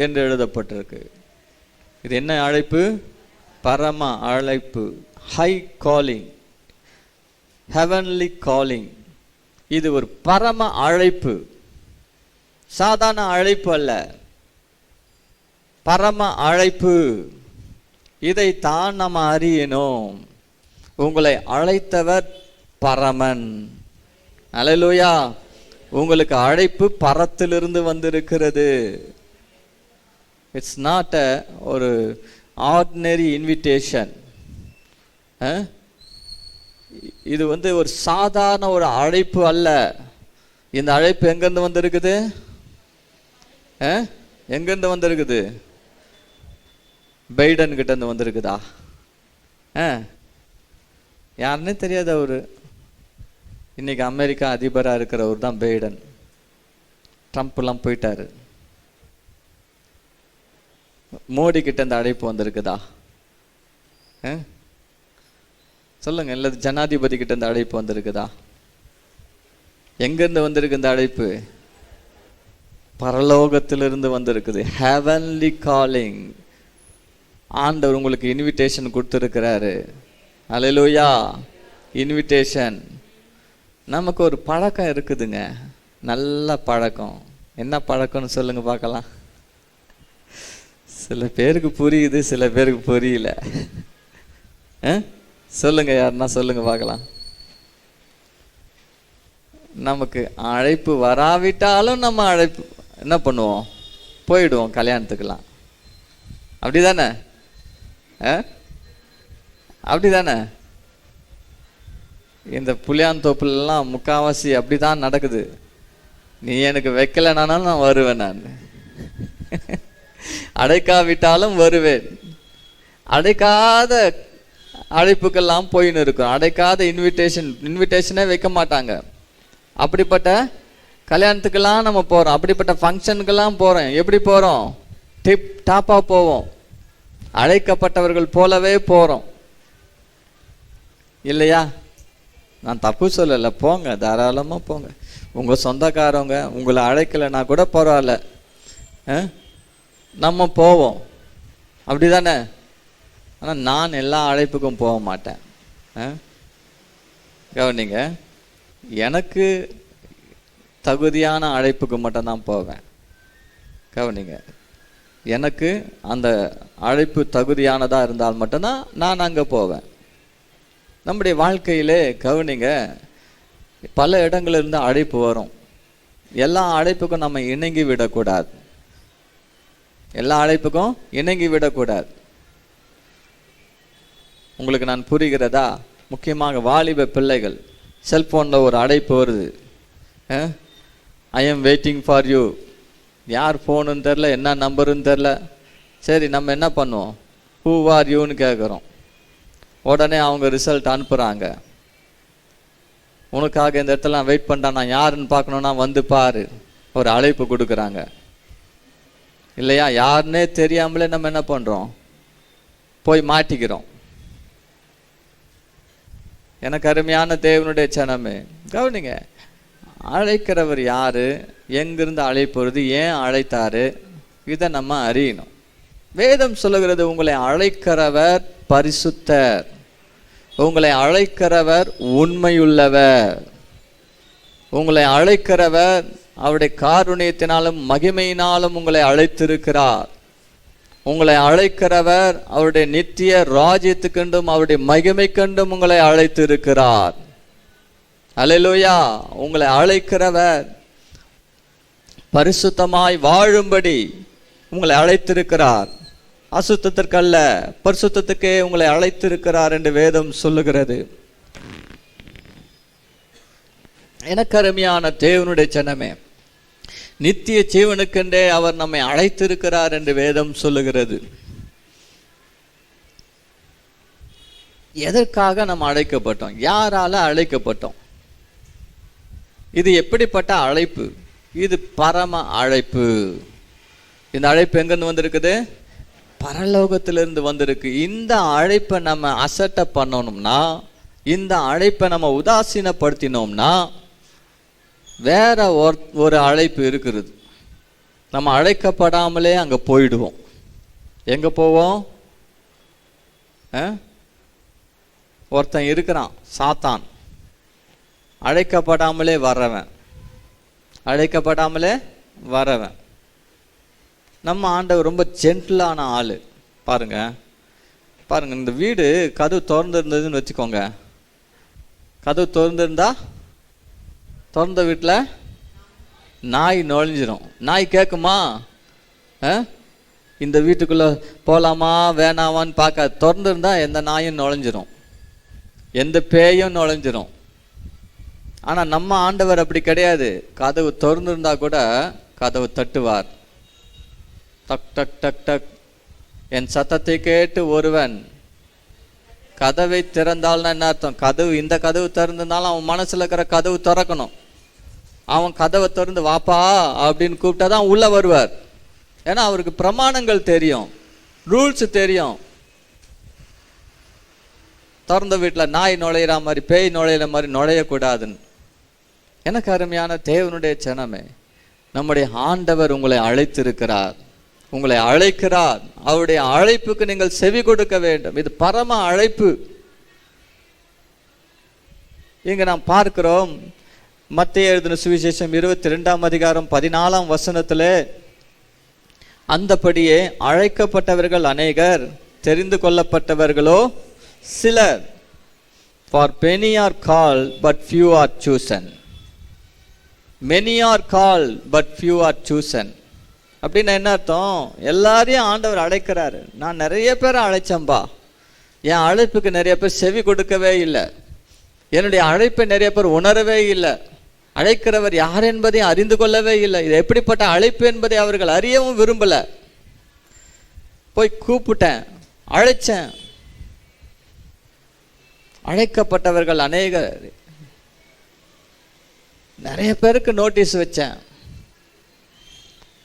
என்று எழுதப்பட்டிருக்கு. இது என்ன அழைப்பு? பரம அழைப்பு, ஹை காலிங், ஹெவன்லி காலிங். இது ஒரு பரம அழைப்பு, சாதாரண அழைப்பு அல்ல, பரம அழைப்பு. இதைத்தான் நம்ம அறியணும். உங்களை அழைத்தவர் பரமன். அல்லேலூயா. உங்களுக்கு அழைப்பு பரத்திலிருந்து வந்திருக்கிறது. இட்ஸ் நாட் ஒரு ஆர்டினரி இன்விடேஷன். இது ஒரு சாதாரண ஒரு அழைப்பு அல்ல. இந்த அழைப்பு எங்கிருந்து வந்திருக்குது? எங்கிருந்து வந்திருக்குது? பைடன் கிட்ட இருந்து வந்திருக்குதா? யாருன்னே தெரியாது. அவரு இன்னைக்கு அமெரிக்கா அதிபராக இருக்கிறவர் தான் பைடன். ட்ரம்ப்லாம் போயிட்டாரு. மோடி கிட்ட இந்த அழைப்பு வந்திருக்குதா? சொல்லுங்க. இல்லை ஜனாதிபதி கிட்ட இந்த அழைப்பு வந்திருக்குதா? எங்கிருந்து வந்திருக்கு இந்த அழைப்பு? பரலோகத்திலிருந்து வந்திருக்குது. Heavenly calling. ஆண்டவர் உங்களுக்கு இன்விடேஷன் கொடுத்துருக்கிறாரு. அல்லேலூயா. இன்விடேஷன். நமக்கு ஒரு பழக்கம் இருக்குதுங்க, நல்ல பழக்கம். என்ன பழக்கம்னு சொல்லுங்க பார்க்கலாம். சில பேருக்கு புரியுது, சில பேருக்கு புரியல. சொல்லுங்க, யாருன்னா சொல்லுங்க பார்க்கலாம். நமக்கு அழைப்பு வராவிட்டாலும் நம்ம அழைப்பு என்ன பண்ணுவோம்? போயிடுவோம் கல்யாணத்துக்கெல்லாம். அப்படிதானே? அப்படிதானே? இந்த புளியாந்தோப்புலாம் முக்காவாசி அப்படிதான் நடக்குது. நீ எனக்கு வைக்கலனாலும் நான் வருவேன். நான் அடைக்காவிட்டாலும் வருவேன். அடைக்காத அழைப்புக்கெல்லாம் போயின்னு இருக்கும். அடைக்காத இன்விடேஷனே வைக்க மாட்டாங்க. அப்படிப்பட்ட கல்யாணத்துக்கெல்லாம் நம்ம போகிறோம். அப்படிப்பட்ட ஃபங்க்ஷனுக்கெல்லாம் போகிறோம். எப்படி போகிறோம்? டிப் டாப்பாக போவோம். அழைக்கப்பட்டவர்கள் போலவே போகிறோம் இல்லையா? நான் தப்பு சொல்லலை, போங்க, தாராளமாக போங்க. உங்கள் சொந்தக்காரவங்க உங்களை அழைக்கலைன்னா கூட பரவாயில்ல, நம்ம போவோம். அப்படி தானே? ஆனால் நான் எல்லா அழைப்புக்கும் போக மாட்டேன். கவனிங்க, எனக்கு தகுதியான அழைப்புக்கு மட்டும்தான் போவேன். கவனிங்க, எனக்கு அந்த அழைப்பு தகுதியானதாக இருந்தால் மட்டும்தான் நான் அங்கே போவேன். நம்முடைய வாழ்க்கையிலே கவனிங்க, பல இடங்களிலிருந்து அழைப்பு வரும். எல்லா அழைப்புக்கும் நம்ம இணங்கி விடக்கூடாது. எல்லா அழைப்புக்கும் இணங்கி விடக்கூடாது. உங்களுக்கு நான் புரிகிறதா? முக்கியமாக வாலிப பிள்ளைகள், செல்ஃபோனில் ஒரு அழைப்பு வருது, I am waiting for you. யார் ஃபோனுன்னு தெரில, என்ன நம்பருன்னு தெரில. சரி, நம்ம என்ன பண்ணுவோம்? ஹூ ஆர் யூன்னு கேட்குறோம். உடனே அவங்க ரிசல்ட் அனுப்புகிறாங்க. உனக்காக இந்த இடத்துல நான் வெயிட் பண்ணுறேன், நான் யாருன்னு பார்க்கணுன்னா வந்து பாரு. ஒரு அழைப்பு கொடுக்குறாங்க இல்லையா? யாருன்னே தெரியாமலே நம்ம என்ன பண்ணுறோம்? போய் மாட்டிக்கிறோம். எனக்கு அருமையான தேவனுடைய சனமே, கவனிங்க, அழைக்கிறவர் யாரு, எங்கிருந்து அழைப்பு வருது, ஏன் அழைத்தாரு, இதை நம்ம அறியணும். வேதம் சொல்லுகிறது, உங்களை அழைக்கிறவர் பரிசுத்தர், உங்களை அழைக்கிறவர் உண்மையுள்ளவர், உங்களை அழைக்கிறவர் அவருடைய காருண்யத்தினாலும் மகிமையினாலும் உங்களை அழைத்திருக்கிறார். உங்களை அழைக்கிறவர் அவருடைய நித்திய ராஜ்யத்துக்கென்றும் அவருடைய மகிமை கண்டும் உங்களை அழைத்திருக்கிறார். அல்லேலூயா. உங்களை அழைக்கிறவர் பரிசுத்தமாய் வாழும்படி உங்களை அழைத்திருக்கிறார். அசுத்தத்திற்கல்ல, பரிசுத்தத்துக்கே உங்களை அழைத்திருக்கிறார் என்று வேதம் சொல்லுகிறது. எனக்கு அருமையான தேவனுடைய ஜனமே, நித்திய ஜீவனுக்கென்றே அவர் நம்மை அழைத்திருக்கிறார் என்று வேதம் சொல்லுகிறது. எதற்காக நம்ம அழைக்கப்பட்டோம்? யாரால அழைக்கப்பட்டோம்? இது எப்படிப்பட்ட அழைப்பு? இது பரம அழைப்பு. இந்த அழைப்பு எங்கிருந்து வந்திருக்குது? பரலோகத்திலிருந்து வந்திருக்கு. இந்த அழைப்பை நம்ம அசட்டை பண்ணணும்னா, இந்த அழைப்பை நம்ம உதாசீனப்படுத்தினோம்னா, வேற ஒரு அழைப்பு இருக்கிறது. நம்ம அழைக்கப்படாமலே அங்கே போயிடுவோம். எங்கே போவோம்? ஒருத்தன் இருக்கிறான், சாத்தான், அழைக்கப்படாமலே வரவன். நம்ம ஆண்டவர் ரொம்ப ஜென்டிலான ஆள். பாருங்க, இந்த வீடு கதவு திறந்துருந்ததுன்னு வச்சுக்கோங்க. கதவு திறந்துருந்தா திறந்த வீட்டில் நாய் நுழைஞ்சிரும். நாய் கேட்குமா? இந்த வீட்டுக்குள்ளே போகலாமா வேணாமான்னு பார்க்க. திறந்துருந்தா எந்த நாயும் நுழைஞ்சிரும், எந்த பேயும் நுழைஞ்சிரும். ஆனால் நம்ம ஆண்டவர் அப்படி கிடையாது. கதவு திறந்துருந்தா கூட கதவு தட்டுவார். டக் டக் டக் டக். என் சத்தத்தை கேட்டு ஒருவன் கதவை திறந்தால்னா என்ன அர்த்தம்? இந்த கதவு திறந்திருந்தாலும் அவன் மனசுல இருக்கிற கதவு திறக்கணும். அவன் கதவை திறந்து வாப்பா அப்படின்னு கூப்பிட்டாதான் உள்ள வருவார். ஏன்னா அவருக்கு பிரமாணங்கள் தெரியும், ரூல்ஸ் தெரியும். திறந்த வீட்டில் நாய் நுழையிற மாதிரி, பேய் நுழையிற மாதிரி நுழையக்கூடாதுன்னு. எனக்கு அருமையான தேவனுடைய ஜனமே, நம்முடைய ஆண்டவர் உங்களை அழைத்திருக்கிறார், உங்களை அழைக்கிறார். அவருடைய அழைப்புக்கு நீங்கள் செவி கொடுக்க வேண்டும். இது பரம அழைப்பு. இங்க நாம் பார்க்கிறோம், மத்தேயு எழுதின சுவிசேஷம் 22ஆம் அதிகாரம் 14ஆம் வசனத்திலே, அந்தபடியே அழைக்கப்பட்டவர்கள் அநேகர், தெரிந்து கொள்ளப்பட்டவர்களோ சிலர். For many are called but few are chosen. Many are called but few are chosen. அப்படின்னு என்ன அர்த்தம்? எல்லாரையும் ஆண்டவர் அழைக்கிறாரு. நான் நிறைய பேரை அழைச்சம்பா, என் அழைப்புக்கு நிறைய பேர் செவி கொடுக்கவே இல்லை. என்னுடைய அழைப்பை நிறைய பேர் உணரவே இல்லை. அழைக்கிறவர் யார் என்பதை அறிந்து கொள்ளவே இல்லை. இது எப்படிப்பட்ட அழைப்பு என்பதை அவர்கள் அறியவும் விரும்பல. போய் கூப்பிட்டேன், அழைச்சேன். அழைக்கப்பட்டவர்கள் அநேகர். நிறைய பேருக்கு நோட்டீஸ் வச்சேன்.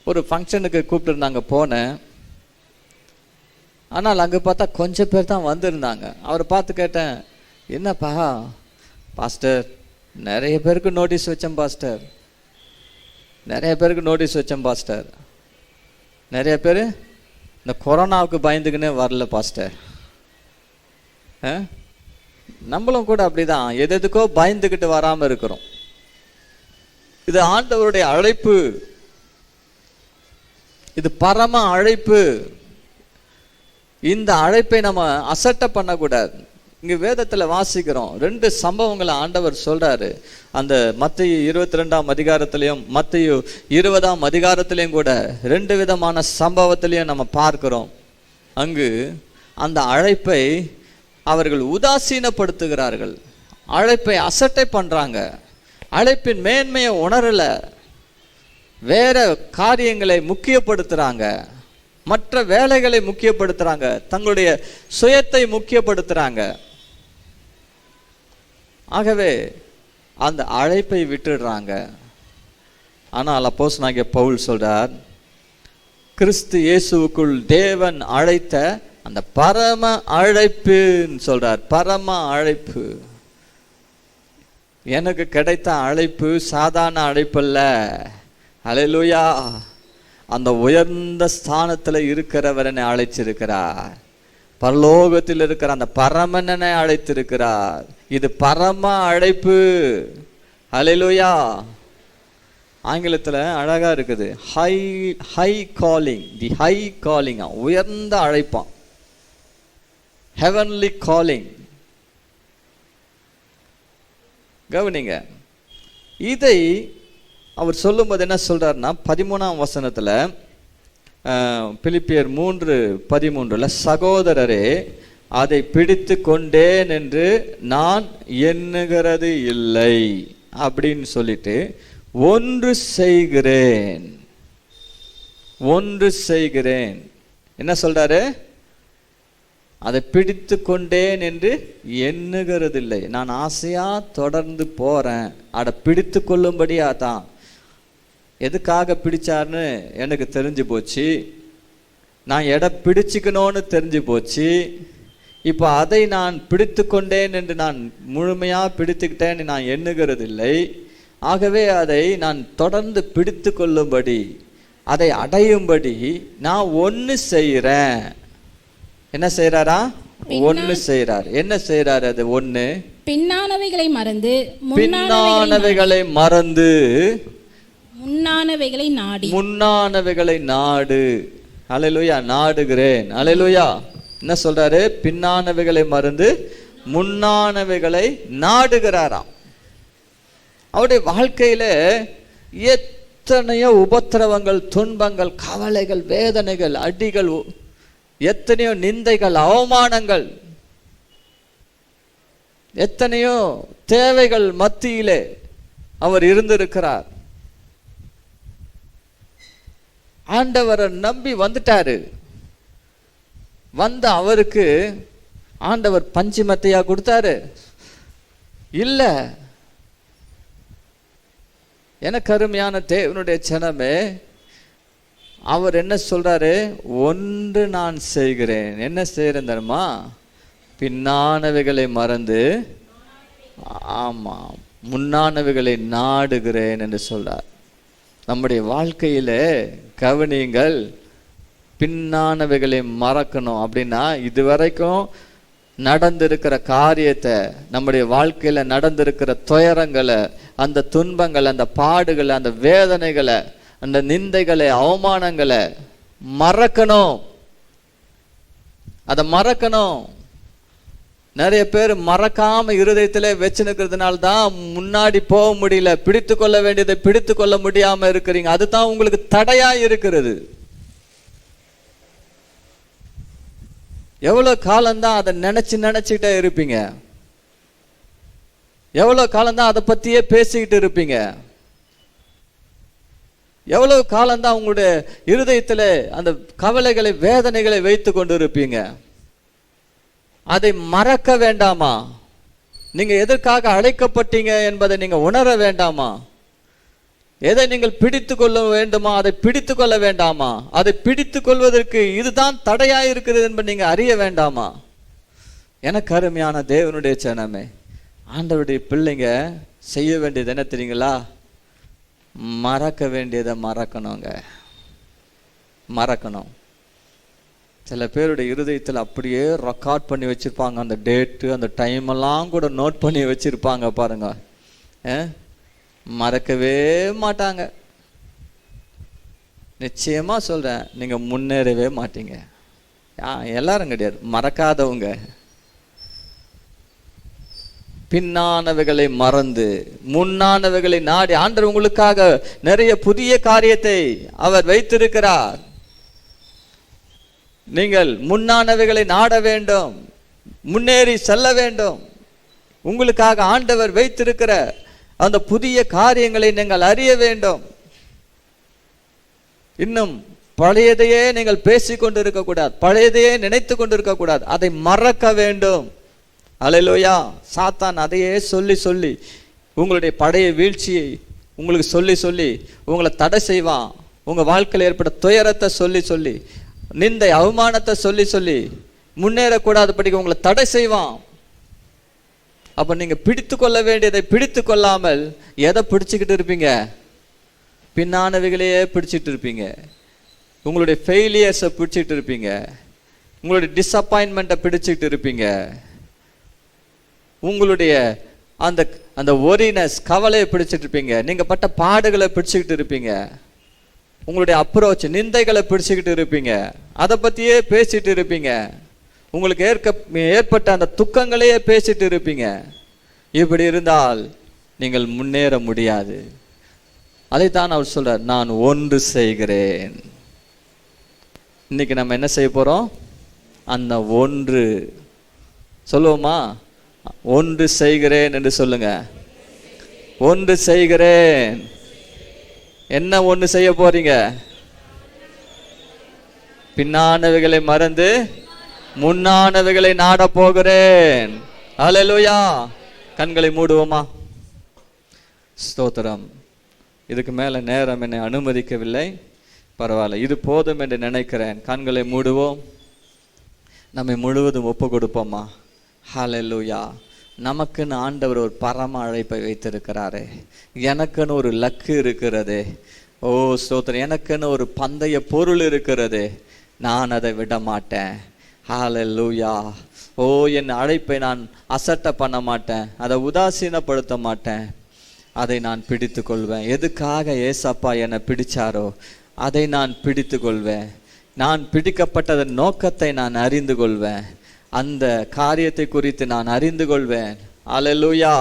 ஒரு ஃபங்க்ஷனுக்கு கூப்பிட்டுருந்தாங்க, போனேன். ஆனால் அங்கே பார்த்தா கொஞ்சம் பேர் தான் வந்திருந்தாங்க. அவரை பார்த்து கேட்டேன், என்னப்பா பாஸ்டர், நிறைய பேருக்கு நோட்டீஸ் வச்சேன் பாஸ்டர், நிறைய பேருக்கு நோட்டீஸ் வச்சேன் பாஸ்டர். நிறைய பேர் இந்த கொரோனாவுக்கு பயந்துக்குன்னே வரல பாஸ்டர். நம்மளும் கூட அப்படிதான் எதுக்கோ பயந்துக்கிட்டு வராமல் இருக்கிறோம். இது ஆண்டவருடைய அழைப்பு, இது பரம அழைப்பு. இந்த அழைப்பை நம்ம அசட்டை பண்ணக்கூடாது. இங்க வேதத்துல வாசிக்கிறோம், 2 சம்பவங்களை ஆண்டவர் சொல்றாரு. அந்த மத்தேயு 22ஆம் அதிகாரத்திலையும் மத்தேயு 20ஆம் அதிகாரத்திலையும் கூட 2 விதமான சம்பவத்திலையும் நம்ம பார்க்கிறோம். அங்கு அந்த அழைப்பை அவர்கள் உதாசீனப்படுத்துகிறார்கள், அழைப்பை அசட்டை பண்றாங்க, அழைப்பின் மேன்மையை உணரல, வேற காரியங்களை முக்கியப்படுத்துறாங்க, மற்ற வேலைகளை முக்கியப்படுத்துறாங்க, தங்களுடைய சுயத்தை முக்கியப்படுத்துறாங்க. ஆகவே அந்த அழைப்பை விட்டுடுறாங்க. ஆனால் அப்போஸ்தலனாகிய பவுல் சொல்றார், கிறிஸ்து இயேசுவுக்குள் தேவன் அழைத்த அந்த பரம அழைப்புன்னு சொல்றார். பரம அழைப்பு. எனக்கு கிடைத்த அழைப்பு சாதாரண அழைப்பு அல்ல. ஹல்லேலூயா. அந்த உயர்ந்த ஸ்தானத்தில் இருக்கிறவர் என்னை அழைச்சிருக்கிறார். பரலோகத்தில் இருக்கிற அந்த பரமனனை அழைத்திருக்கிறார். இது பரம அழைப்பு. ஹல்லேலூயா. ஆங்கிலத்தில் அழகா இருக்குது, high calling. The high calling, உயர்ந்த அழைப்பான், ஹெவன்லி காலிங். கவனிங்க, இதை அவர் சொல்லும்போது என்ன சொல்றாருன்னா 13ஆம் வசனத்துல, பிலிப்பியர் 3:13, சகோதரரே அதை பிடித்து கொண்டேன் என்று நான் எண்ணுகிறது இல்லை அப்படின்னு சொல்லிட்டு ஒன்று செய்கிறேன். என்ன சொல்றாரு? அதை பிடித்து கொண்டேன் என்று எண்ணுகிறது இல்லை. நான் ஆசையா தொடர்ந்து போறேன், அதை பிடித்து கொள்ளும்படியா தான். எதுக்காக பிடிச்சார்னு எனக்கு தெரிஞ்சு போச்சு, நான் எடை பிடிச்சிக்கணும்னு தெரிஞ்சு போச்சு. இப்போ அதை நான் பிடித்து கொண்டேன் என்று நான் முழுமையாக பிடித்துக்கிட்டேன்னு நான் எண்ணுகிறது இல்லை. ஆகவே அதை நான் தொடர்ந்து பிடித்து கொள்ளும்படி அதை அடையும்படி நான் ஒன்னு செய்யறேன். என்ன செய்யறாரா? ஒன்னு செய்யறார். என்ன செய்யறாரு? அது ஒன்னு, பின்னானவைகளை மறந்து பின்னானவைகளை மறந்து முன்னானவைகளை நாடி. முன்னானவைகளை நாடு. அல்லேலூயா. நாடுகிறேன். அல்லேலூயா. என்ன சொல்றாரு? பின்னானவைகளை மறந்து முன்னானவைகளை நாடுகிறாராம். அவருடைய வாழ்க்கையில எத்தனையோ உபத்திரவங்கள், துன்பங்கள், கவலைகள், வேதனைகள், அடிகள், எத்தனையோ நிந்தைகள், அவமானங்கள், எத்தனையோ தேவைகள் மத்தியிலே அவர் இருந்திருக்கிறார். ஆண்டவரை நம்பி வந்துட்டாரு. வந்த அவருக்கு ஆண்டவர் பஞ்சுமத்தையா கொடுத்தாரு? இல்ல. எனக்கு அருமையான தேவனுடைய ஜனமே, அவர் என்ன சொல்றாரு? ஒன்று நான் செய்கிறேன். என்ன செய்யறேன் தெரியுமா? பின்னானவைகளை மறந்து, ஆமா, முன்னானவைகளை நாடுகிறேன் என்று சொல்றார். நம்முடைய வாழ்க்கையில கவனியுங்கள், பின்னானவைகளை மறக்கணும். அப்படின்னா இதுவரைக்கும் நடந்திருக்கிற காரியத்தை, நம்முடைய வாழ்க்கையில நடந்திருக்கிற துயரங்களை, அந்த துன்பங்களை, அந்த பாடுகளை, அந்த வேதனைகளை, அந்த நிந்தைகளை, அவமானங்களை மறக்கணும். அதை மறக்கணும். நிறைய பேர் மறக்காம இருதயத்திலே வச்சுனுக்கிறதுனால தான் முன்னாடி போக முடியல. பிடித்து கொள்ள வேண்டியதை பிடித்து கொள்ள முடியாம இருக்கிறீங்க. அதுதான் உங்களுக்கு தடையா இருக்கிறது. எவ்வளவு காலம்தான் அதை நினைச்சுக்கிட்டே இருப்பீங்க? எவ்வளவு காலம்தான் அதை பத்தியே பேசிக்கிட்டு இருப்பீங்க? எவ்வளவு காலம்தான் உங்களுடைய இருதயத்துல அந்த கவலைகளை, வேதனைகளை வைத்து கொண்டு இருப்பீங்க? அதை மறக்க வேண்டாமா? நீங்க எதற்காக அழைக்கப்பட்டீங்க என்பதை நீங்க உணர வேண்டாமா? எதை நீங்கள் பிடித்து கொள்ள வேண்டுமா அதை பிடித்து கொள்ள வேண்டாமா? அதை பிடித்து கொள்வதற்கு இதுதான் தடையா இருக்கிறது என்பதை நீங்க அறிய வேண்டாமா? எனக்கு அருமையான தேவனுடைய ஜனமே, ஆண்டவருடைய பிள்ளைங்க செய்ய வேண்டியது என்ன தெரியுங்களா? மறக்க வேண்டியதை மறக்கணுங்க. மறக்கணும். சில பேருடைய இருதயத்தில் அப்படியே ரெக்கார்ட் பண்ணி வச்சிருப்பாங்க. அந்த டேட்டு, அந்த டைம் எல்லாம் கூட நோட் பண்ணி வச்சிருப்பாங்க பாருங்க. மறக்கவே மாட்டாங்க. நிச்சயமா சொல்றேன், நீங்க முன்னேறவே மாட்டீங்க. எல்லாரும் கிடையாது, மறக்காதவங்க. பின்னானவைகளை மறந்து முன்னானவைகளை நாடி. ஆண்டவர் உங்களுக்காக நிறைய புதிய காரியத்தை அவர் வைத்திருக்கிறார். நீங்கள் முன்னானவைகளை நாட வேண்டும், முன்னேறி செல்ல வேண்டும். உங்களுக்காக ஆண்டவர் வைத்திருக்கிற அந்த புதிய காரியங்களை நீங்கள் அறிய வேண்டும். இன்னும் பழையதையே நீங்கள் பேசிக் கொண்டிருக்க கூடாது, பழையதையே நினைத்து கொண்டிருக்க கூடாது. அதை மறக்க வேண்டும். அல்லேலூயா. சாத்தான் அதையே சொல்லி சொல்லி உங்களுடைய பழைய வீழ்ச்சியை உங்களுக்கு சொல்லி சொல்லி உங்களை தடை செய்வான். உங்க வாழ்க்கையில் ஏற்பட்ட துயரத்தை சொல்லி சொல்லி, நிந்தை அவமானத்தை சொல்லி சொல்லி முன்னேறக்கூடாதபடிக்கு உங்களை தடை செய்வான். அப்ப நீங்க பிடித்து கொள்ள வேண்டியதை பிடித்து கொள்ளாமல் எதை பிடிச்சுக்கிட்டு இருப்பீங்க? பின்னானவைகளையே பிடிச்சிட்டு இருப்பீங்க. உங்களுடைய ஃபெயிலியர்ஸை பிடிச்சிட்டு இருப்பீங்க. உங்களுடைய டிஸப்பாயின்மெண்ட்டை பிடிச்சிட்டு இருப்பீங்க. உங்களுடைய அந்த அந்த ஒரினஸ், கவலையை பிடிச்சிட்டு இருப்பீங்க. நீங்க பட்ட பாடுகளை பிடிச்சிக்கிட்டு இருப்பீங்க. உங்களுடைய அப்ரோச், நிந்தைகளை பிடிச்சிக்கிட்டு இருப்பீங்க. அதை பத்தியே பேசிட்டு இருப்பீங்க. உங்களுக்கு ஏற்பட்ட அந்த துக்கங்களையே பேசிட்டு இருப்பீங்க. இப்படி இருந்தால் நீங்கள் முன்னேற முடியாது. அதைத்தான் அவர் சொல்றார், நான் ஒன்று செய்கிறேன். இன்னைக்கு நம்ம என்ன செய்ய போறோம்? அந்த ஒன்று சொல்லுவோமா? ஒன்று செய்கிறேன் என்று சொல்லுங்க. ஒன்று செய்கிறேன். என்ன ஒன்று செய்ய போறீங்க? பின்னானவைகளை மறந்து முன்னானவைகளை நாட போகிறேன். அல்லேலூயா. கண்களை மூடுவோமா? ஸ்தோத்திரம். இதுக்கு மேல நேரம் என்னை அனுமதிக்கவில்லை. பரவாயில்ல, இது போதும் என்று நினைக்கிறேன். கண்களை மூடுவோம். நம்மை முழுவதும் ஒப்பு கொடுப்போமா? ஹல்லேலூயா. நமக்குன்னு ஆண்டவர் ஒரு பரம அழைப்பை வைத்திருக்கிறாரு. எனக்குன்னு ஒரு லக்கு இருக்கிறது. ஓ ஸ்தோத்திரம், எனக்குன்னு ஒரு பந்தய பொருள் இருக்கிறது, நான் அதை விட மாட்டேன். ஹல்லேலூயா. ஓ என் அழைப்பை நான் அசட்டை பண்ண மாட்டேன், அதை உதாசீனப்படுத்த மாட்டேன், அதை நான் பிடித்து கொள்வேன். எதுக்காக ஏசப்பா என்னை பிடிச்சாரோ அதை நான் பிடித்து கொள்வேன். நான் பிடிக்கப்பட்டதன் நோக்கத்தை நான் அறிந்து கொள்வேன். அந்த காரியத்தை குறித்து நான் அறிந்து கொள்வேன். அல்லேலூயா.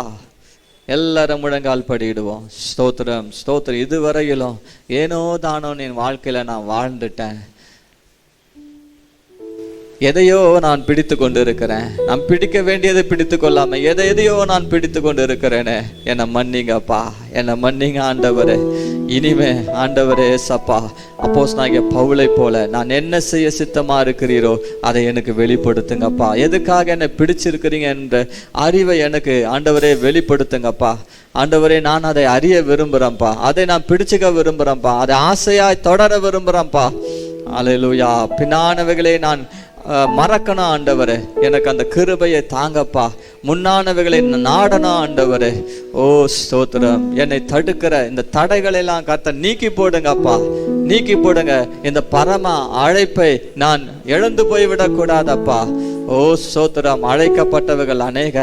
எல்லாரும் முழங்கால் படிடுவோம். ஸ்தோத்திரம் ஸ்தோத்திரம். இதுவரையிலும் ஏனோ தானோ என் வாழ்க்கையில நான் வாழ்ந்துட்டேன். எதையோ நான் பிடித்து கொண்டு இருக்கிறேன். நான் பிடிக்க வேண்டியதை பிடித்து கொள்ளாம எதையோ நான் பிடித்து கொண்டு இருக்கிறேனே. என்னை மன்னிங்கப்பா, என்னை மன்னிங்க ஆண்டவரே. இனிமே ஆண்டவரே சப்பா, அப்போஸ்தலனாகிய பவுலை போல நான் என்ன செய்ய சித்தமா இருக்கிறீரோ அதை எனக்கு வெளிப்படுத்துங்கப்பா. எதுக்காக என்னை பிடிச்சிருக்கிறீங்க என்ற அறிவை எனக்கு ஆண்டவரே வெளிப்படுத்துங்கப்பா. ஆண்டவரே, நான் அதை அறிய விரும்புறேன்ப்பா, அதை நான் பிடிச்சுக்க விரும்புறேன்ப்பா, அதை ஆசையாய் தொடர விரும்புறேன்ப்பா. அல்லேலூயா. பின்னானவைகளை நான் மறக்கணும் ஆண்டவரே, எனக்கு அந்த கிருபையை தாங்கப்பா. முன்னானவைகளை நாடணும் ஆண்டவரே. ஓ ஸ்தோத்திரம். என்னை தடுக்கிற இந்த தடைகளை எல்லாம் கர்த்தர் நீக்கி போடுங்கப்பா, நீக்கி போடுங்க. இந்த பரம அழைப்பை நான் இழந்து போய்விடக் கூடாதப்பா. ஓ ஸ்தோத்திரம். அழைக்கப்பட்டவர்கள் அநேக,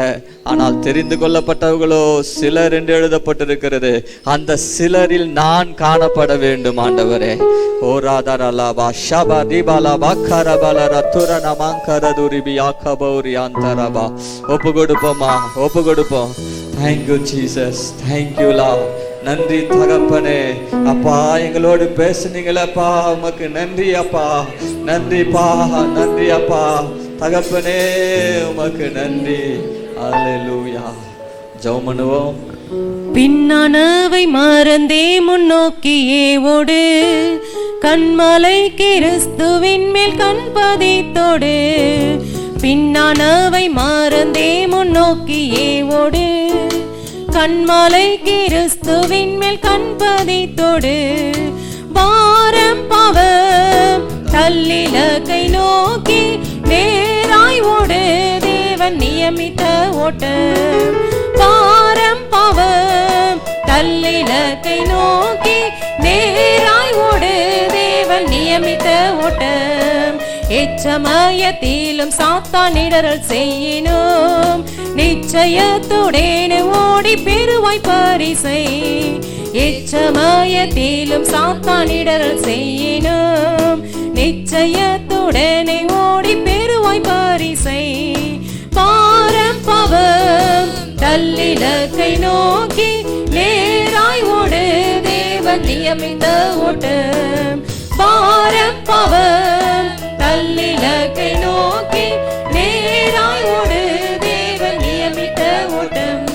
ஆனால் தெரிந்து கொள்ளப்பட்டவர்களோ சிலர் என்று எழுதப்பட்டிருக்கிறது. அந்த சிலரில் நான் காணப்பட வேண்டும் ஆண்டவரே. ஓ ராதாரலாபா ஷபா தீபாலாபா கரபலரா துரண மாங்கரதுரிபி ஆக்கபௌரி அந்தரபா. ஒப்பு கொடுப்போமா, ஒப்பு கொடுப்போம். தேங்க்யூ ஜீசஸ், தேங்க்யூ லா. நன்றி தகப்பனே. அப்பா, எங்களோடு பேசுனீங்களப்பா, உமக்கு நன்றி அப்பா. நன்றிப்பா, நன்றி அப்பா. தகப்பனே உமக்கு நன்றி. அல்லேலூயா. ஜெபம் பண்ணுவோம். பின்னானவை மறந்தே முன்னோக்கியே ஓடு, கண்மலை கிறிஸ்துவின் மேல் கண் பதித்தோடு. பின்னானவை மறந்தே முன்னோக்கியே ஓடு, கண்மலை கிறிஸ்துவின் மேல் கண் பதித்தோடு. பாரம் பாவம் தள்ளிலக்கை நோக்கி நேராய் ஓடு, தேவன் நியமித்த ஓட்டம். பாரம் பாவம் தள்ளிலக்கை நோக்கி நேராய் ஓடு, தேவன் நியமித்த ஓட்டம். எச்சமயத்திலும் சாத்தான் இடரல் செய்யினோம், நிச்சயத்துடனே ஓடி பெறுவாய் பரிசை. எச்சமயத்திலும் சாத்தான் இடரல் செய்யினோம், நிச்சயத்துடனே ஓடி பெறுவாய் பரிசை. பாரம் பாவம் தள்ளிலக்கை நோக்கி நேராய் ஓடு, தேவன் நியமித்த ஓட்டம். பாரம் பாவம் தள்ளிலக்கை நோக்கி நேராய் ஓடு, தேவன் நியமித்த ஓட்டம்.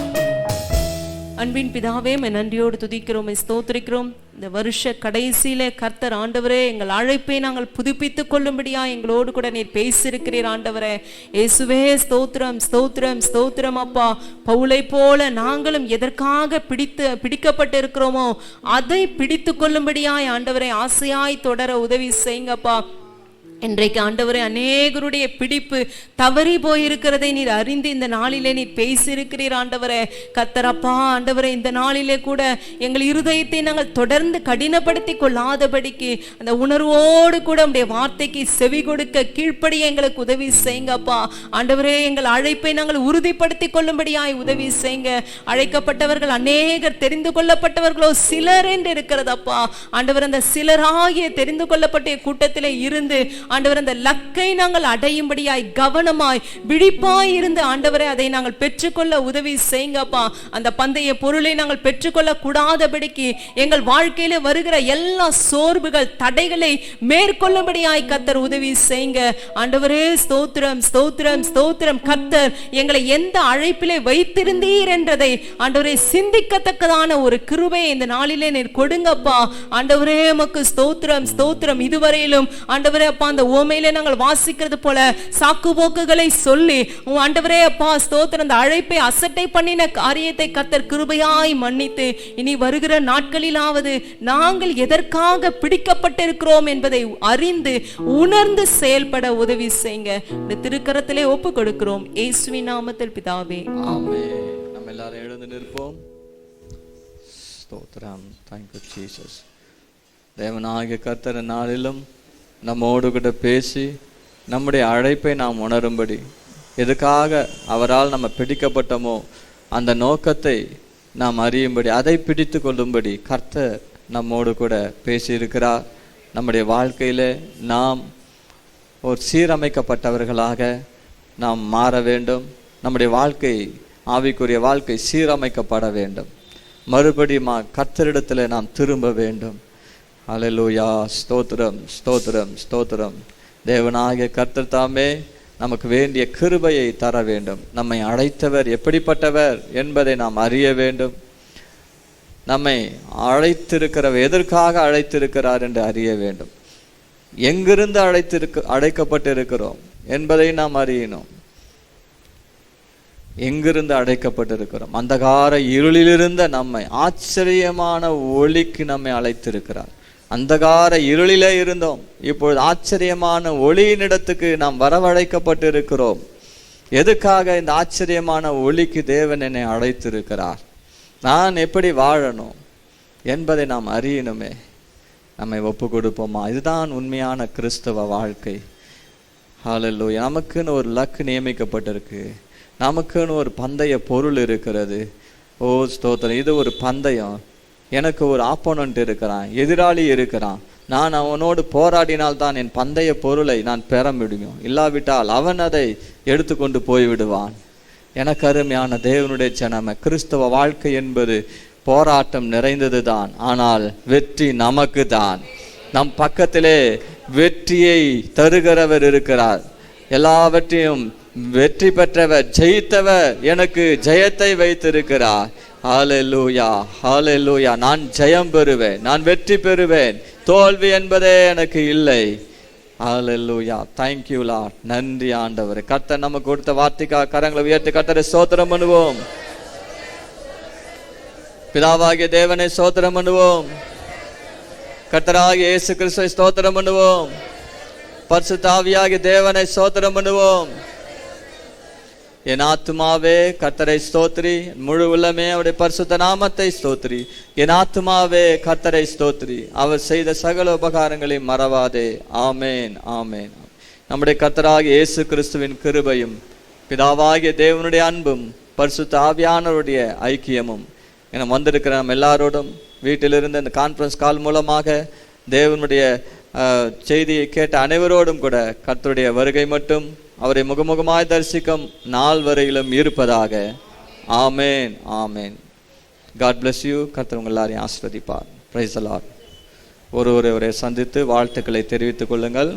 அன்பின் பிதாவே, நன்றியோடு துதிக்கிறோம், ஸ்தோத்திரிக்கிறோம். இந்த வருஷ கடைசியில கர்த்தர் ஆண்டவரே எங்கள் அழைப்பை நாங்கள் புதுப்பித்துக் கொள்ளும்படியா எங்களோடு கூட நீர் பேசியிருக்கிறீர் ஆண்டவரே. இயேசுவே ஸ்தோத்திரம், ஸ்தோத்திரம், ஸ்தோத்திரம் அப்பா. பவுலை போல நாங்களும் எதற்காக பிடிக்கப்பட்டு இருக்கிறோமோ அதை பிடித்து கொள்ளும்படியாய் ஆண்டவரே ஆசையாய் தொடர உதவி செய்யுங்கப்பா. இன்றைக்கு ஆண்டவரே அநேகருடைய பிடிப்பு தவறி போயிருக்கிறதை நீர் அறிந்து இந்த நாளிலே நீர் பேசியிருக்கிறீர் ஆண்டவரே. கர்த்தரப்பா ஆண்டவரே, இந்த நாளிலே கூட எங்கள் இருதயத்தை நாங்கள் தொடர்ந்து கடினப்படுத்தி கொள்ளாதபடிக்கு அந்த உணர்வோடு கூட உடைய வார்த்தைக்கு செவி கொடுக்க கீழ்ப்படிய எங்களுக்கு உதவி செய்யுங்கப்பா. ஆண்டவரே, எங்கள் அழைப்பை நாங்கள் உறுதிப்படுத்தி கொள்ளும்படியாய் உதவி செய்யுங்க. அழைக்கப்பட்டவர்கள் அநேகர், தெரிந்து கொள்ளப்பட்டவர்களோ சிலர் என்று இருக்கிறதப்பா. ஆண்டவர், அந்த சிலராகிய தெரிந்து கொள்ளப்பட்ட கூட்டத்திலே இருந்து ஆண்டவர் அந்த லக்கை நாங்கள் அடையும்படியாய் கவனமாய் விழிப்பாய் இருந்து ஆண்டவரே அதை நாங்கள் பெற்றுக்கொள்ள உதவி செய்யுங்கப்பா. அந்த பந்தய பொருளை நாங்கள் பெற்றுக்கொள்ள கூடாதபடிக்கு எங்கள் வாழ்க்கையில வருகிற எல்லா சோர்வுகள் தடைகளை மேற்கொள்ளும்படியாய் கர்த்தர் உதவி செய்யுங்க ஆண்டவரே. ஸ்தோத்திரம், ஸ்தோத்திரம், ஸ்தோத்திரம். கர்த்தர் எங்களை எந்த அழைப்பிலே வைத்திருந்தீர் என்றதை ஆண்டவரே சிந்திக்கத்தக்கதான ஒரு கிருபையை இந்த நாளிலே நீர் கொடுங்கப்பா. ஆண்டவரே உமக்கு ஸ்தோத்திரம், ஸ்தோத்திரம். இதுவரையிலும் ஆண்டவரே அப்பா, அந்த ஓமையிலே நாங்கள் வாசிக்கிறது போல சாக்கு போக்குகளை சொல்லி ஆண்டவரே அப்பா ஸ்தோத்திரம், அந்த அழைப்பை அசட்டை பண்ணின காரியத்தை கர்த்தர் கிருபையாய் மன்னித்து இனி வருகிற நாட்களிலாவது நாங்கள் எதற்காக பிடிக்கப்பட்டிருக்கிறோம் என்பதை அறிந்து உணர்ந்து செயல்பட உதவி செய்யுங்க. இந்த திருக்கரத்திலே ஒப்பு கொடுக்கிறோம் இயேசுவின் நாமத்தில் பிதாவே, ஆமென். நம்ம எல்லாரும் எழுந்து நிற்போம். ஸ்தோத்திரம். Thank you Jesus. தேவனாகிய கர்த்தர் நாளிலும் நம்மோடு கூட பேசி நம்முடைய அழைப்பை நாம் உணரும்படி, எதுக்காக அவரால் நம்ம பிடிக்கப்பட்டோமோ அந்த நோக்கத்தை நாம் அறியும்படி, அதை பிடித்து கொள்ளும்படி கர்த்தர் நம்மோடு கூட பேசியிருக்கிறார். நம்முடைய வாழ்க்கையில் நாம் ஒரு சீரமைக்கப்பட்டவர்களாக நாம் மாற வேண்டும். நம்முடைய வாழ்க்கை, ஆவிக்குரிய வாழ்க்கை சீரமைக்கப்பட வேண்டும். மறுபடியும் கர்த்தரிடத்தில் நாம் திரும்ப வேண்டும். அல்லேலூயா, ஸ்தோத்திரம், ஸ்தோத்திரம், ஸ்தோத்திரம். தேவனாகிய கர்த்தர் தாமே நமக்கு வேண்டிய கிருபையை தர வேண்டும். நம்மை அழைத்தவர் எப்படிப்பட்டவர் என்பதை நாம் அறிய வேண்டும். நம்மை அழைத்திருக்கிறவர் எதற்காக அழைத்திருக்கிறார் என்று அறிய வேண்டும். எங்கிருந்து அழைக்கப்பட்டிருக்கிறோம் என்பதை நாம் அறியணும். எங்கிருந்து அழைக்கப்பட்டிருக்கிறோம்? அந்தகார இருளிலிருந்த நம்மை ஆச்சரியமான ஒளிக்கு நம்மை அழைத்திருக்கிறார். அந்தகார இருளிலே இருந்தோம், இப்பொழுது ஆச்சரியமான ஒளியினிடத்துக்கு நாம் வரவழைக்கப்பட்டிருக்கிறோம். எதுக்காக இந்த ஆச்சரியமான ஒளிக்கு தேவன் என்னை அழைத்திருக்கிறார்? நான் எப்படி வாழணும் என்பதை நாம் அறியணுமே. நம்மை ஒப்பு கொடுப்போமா? இதுதான் உண்மையான கிறிஸ்தவ வாழ்க்கை. ஹல்லேலூயா. நமக்குன்னு ஒரு லக்கு நியமிக்கப்பட்டிருக்கு. நமக்குன்னு ஒரு பந்தய பொருள் இருக்கிறது. ஓ ஸ்தோத்திரம். இது ஒரு பந்தயம். எனக்கு ஒரு ஆப்போனண்ட் இருக்கிறான், எதிராளி இருக்கிறான். நான் அவனோடு போராடினால்தான் என் பந்தய பொருளை நான் பெற முடியும். இல்லாவிட்டால் அவன் அதை எடுத்துக்கொண்டு போய்விடுவான். எனக்கு அருமையான தேவனுடைய ஜனமே, கிறிஸ்தவ வாழ்க்கை என்பது போராட்டம் நிறைந்தது தான். ஆனால் வெற்றி நமக்கு தான். நம் பக்கத்திலே வெற்றியை தருகிறவர் இருக்கிறார். எல்லாவற்றையும் வெற்றி பெற்றவர், ஜெயித்தவர் எனக்கு ஜெயத்தை வைத்திருக்கிறார். ஹல்லேலூயா, ஹல்லேலூயா. நான் ஜெயம் பெறுவேன், நான் வெற்றி பெறுவேன். தோல்வி என்பதே எனக்கு இல்லை. ஹல்லேலூயா. Thank you Lord. நன்றி ஆண்டவரே. கர்த்தர் நமக்கு கொடுத்த வார்த்தைக்காக கரங்களை உயர்த்தி கர்த்தரை ஸ்தோத்திரம் பண்ணுவோம். பிதாவாகிய தேவனை ஸ்தோத்திரம் பண்ணுவோம். கர்த்தராகிய இயேசு கிறிஸ்துவை ஸ்தோத்திரம் பண்ணுவோம். பரிசுத்த ஆவியாகிய தேவனை ஸ்தோத்திரம் பண்ணுவோம். என் ஆத்துமாவே கர்த்தரை ஸ்தோத்திரி, முழு உள்ளமே அவருடைய பரிசுத்த நாமத்தை ஸ்தோத்திரி. என் ஆத்துமாவே கர்த்தரை ஸ்தோத்திரி, அவர் செய்த சகல உபகாரங்களை மறவாதே. ஆமேன், ஆமேன். நம்முடைய கர்த்தராகிய இயேசு கிறிஸ்துவின் கிருபையும் பிதாவாகிய தேவனுடைய அன்பும் பரிசுத்த ஆவியானவருடைய ஐக்கியமும் என வந்திருக்கிற நம்ம எல்லாரோடும், வீட்டிலிருந்து இந்த கான்ஃபரன்ஸ் கால் மூலமாக தேவனுடைய செய்தியை கேட்ட அனைவரோடும் கூட கர்த்தருடைய வருகை மட்டும் அவரை முகமுகமாய் தரிசிக்கும் நாள் வரையிலும் இருப்பதாக. Amen, amen. God bless you. கர்த்தர் உங்கள் எல்லாரையும் ஆசீர்வதிப்பார். Praise the Lord. ஒருவரை சந்தித்து வாழ்த்துக்களை தெரிவித்துக் கொள்ளுங்கள்.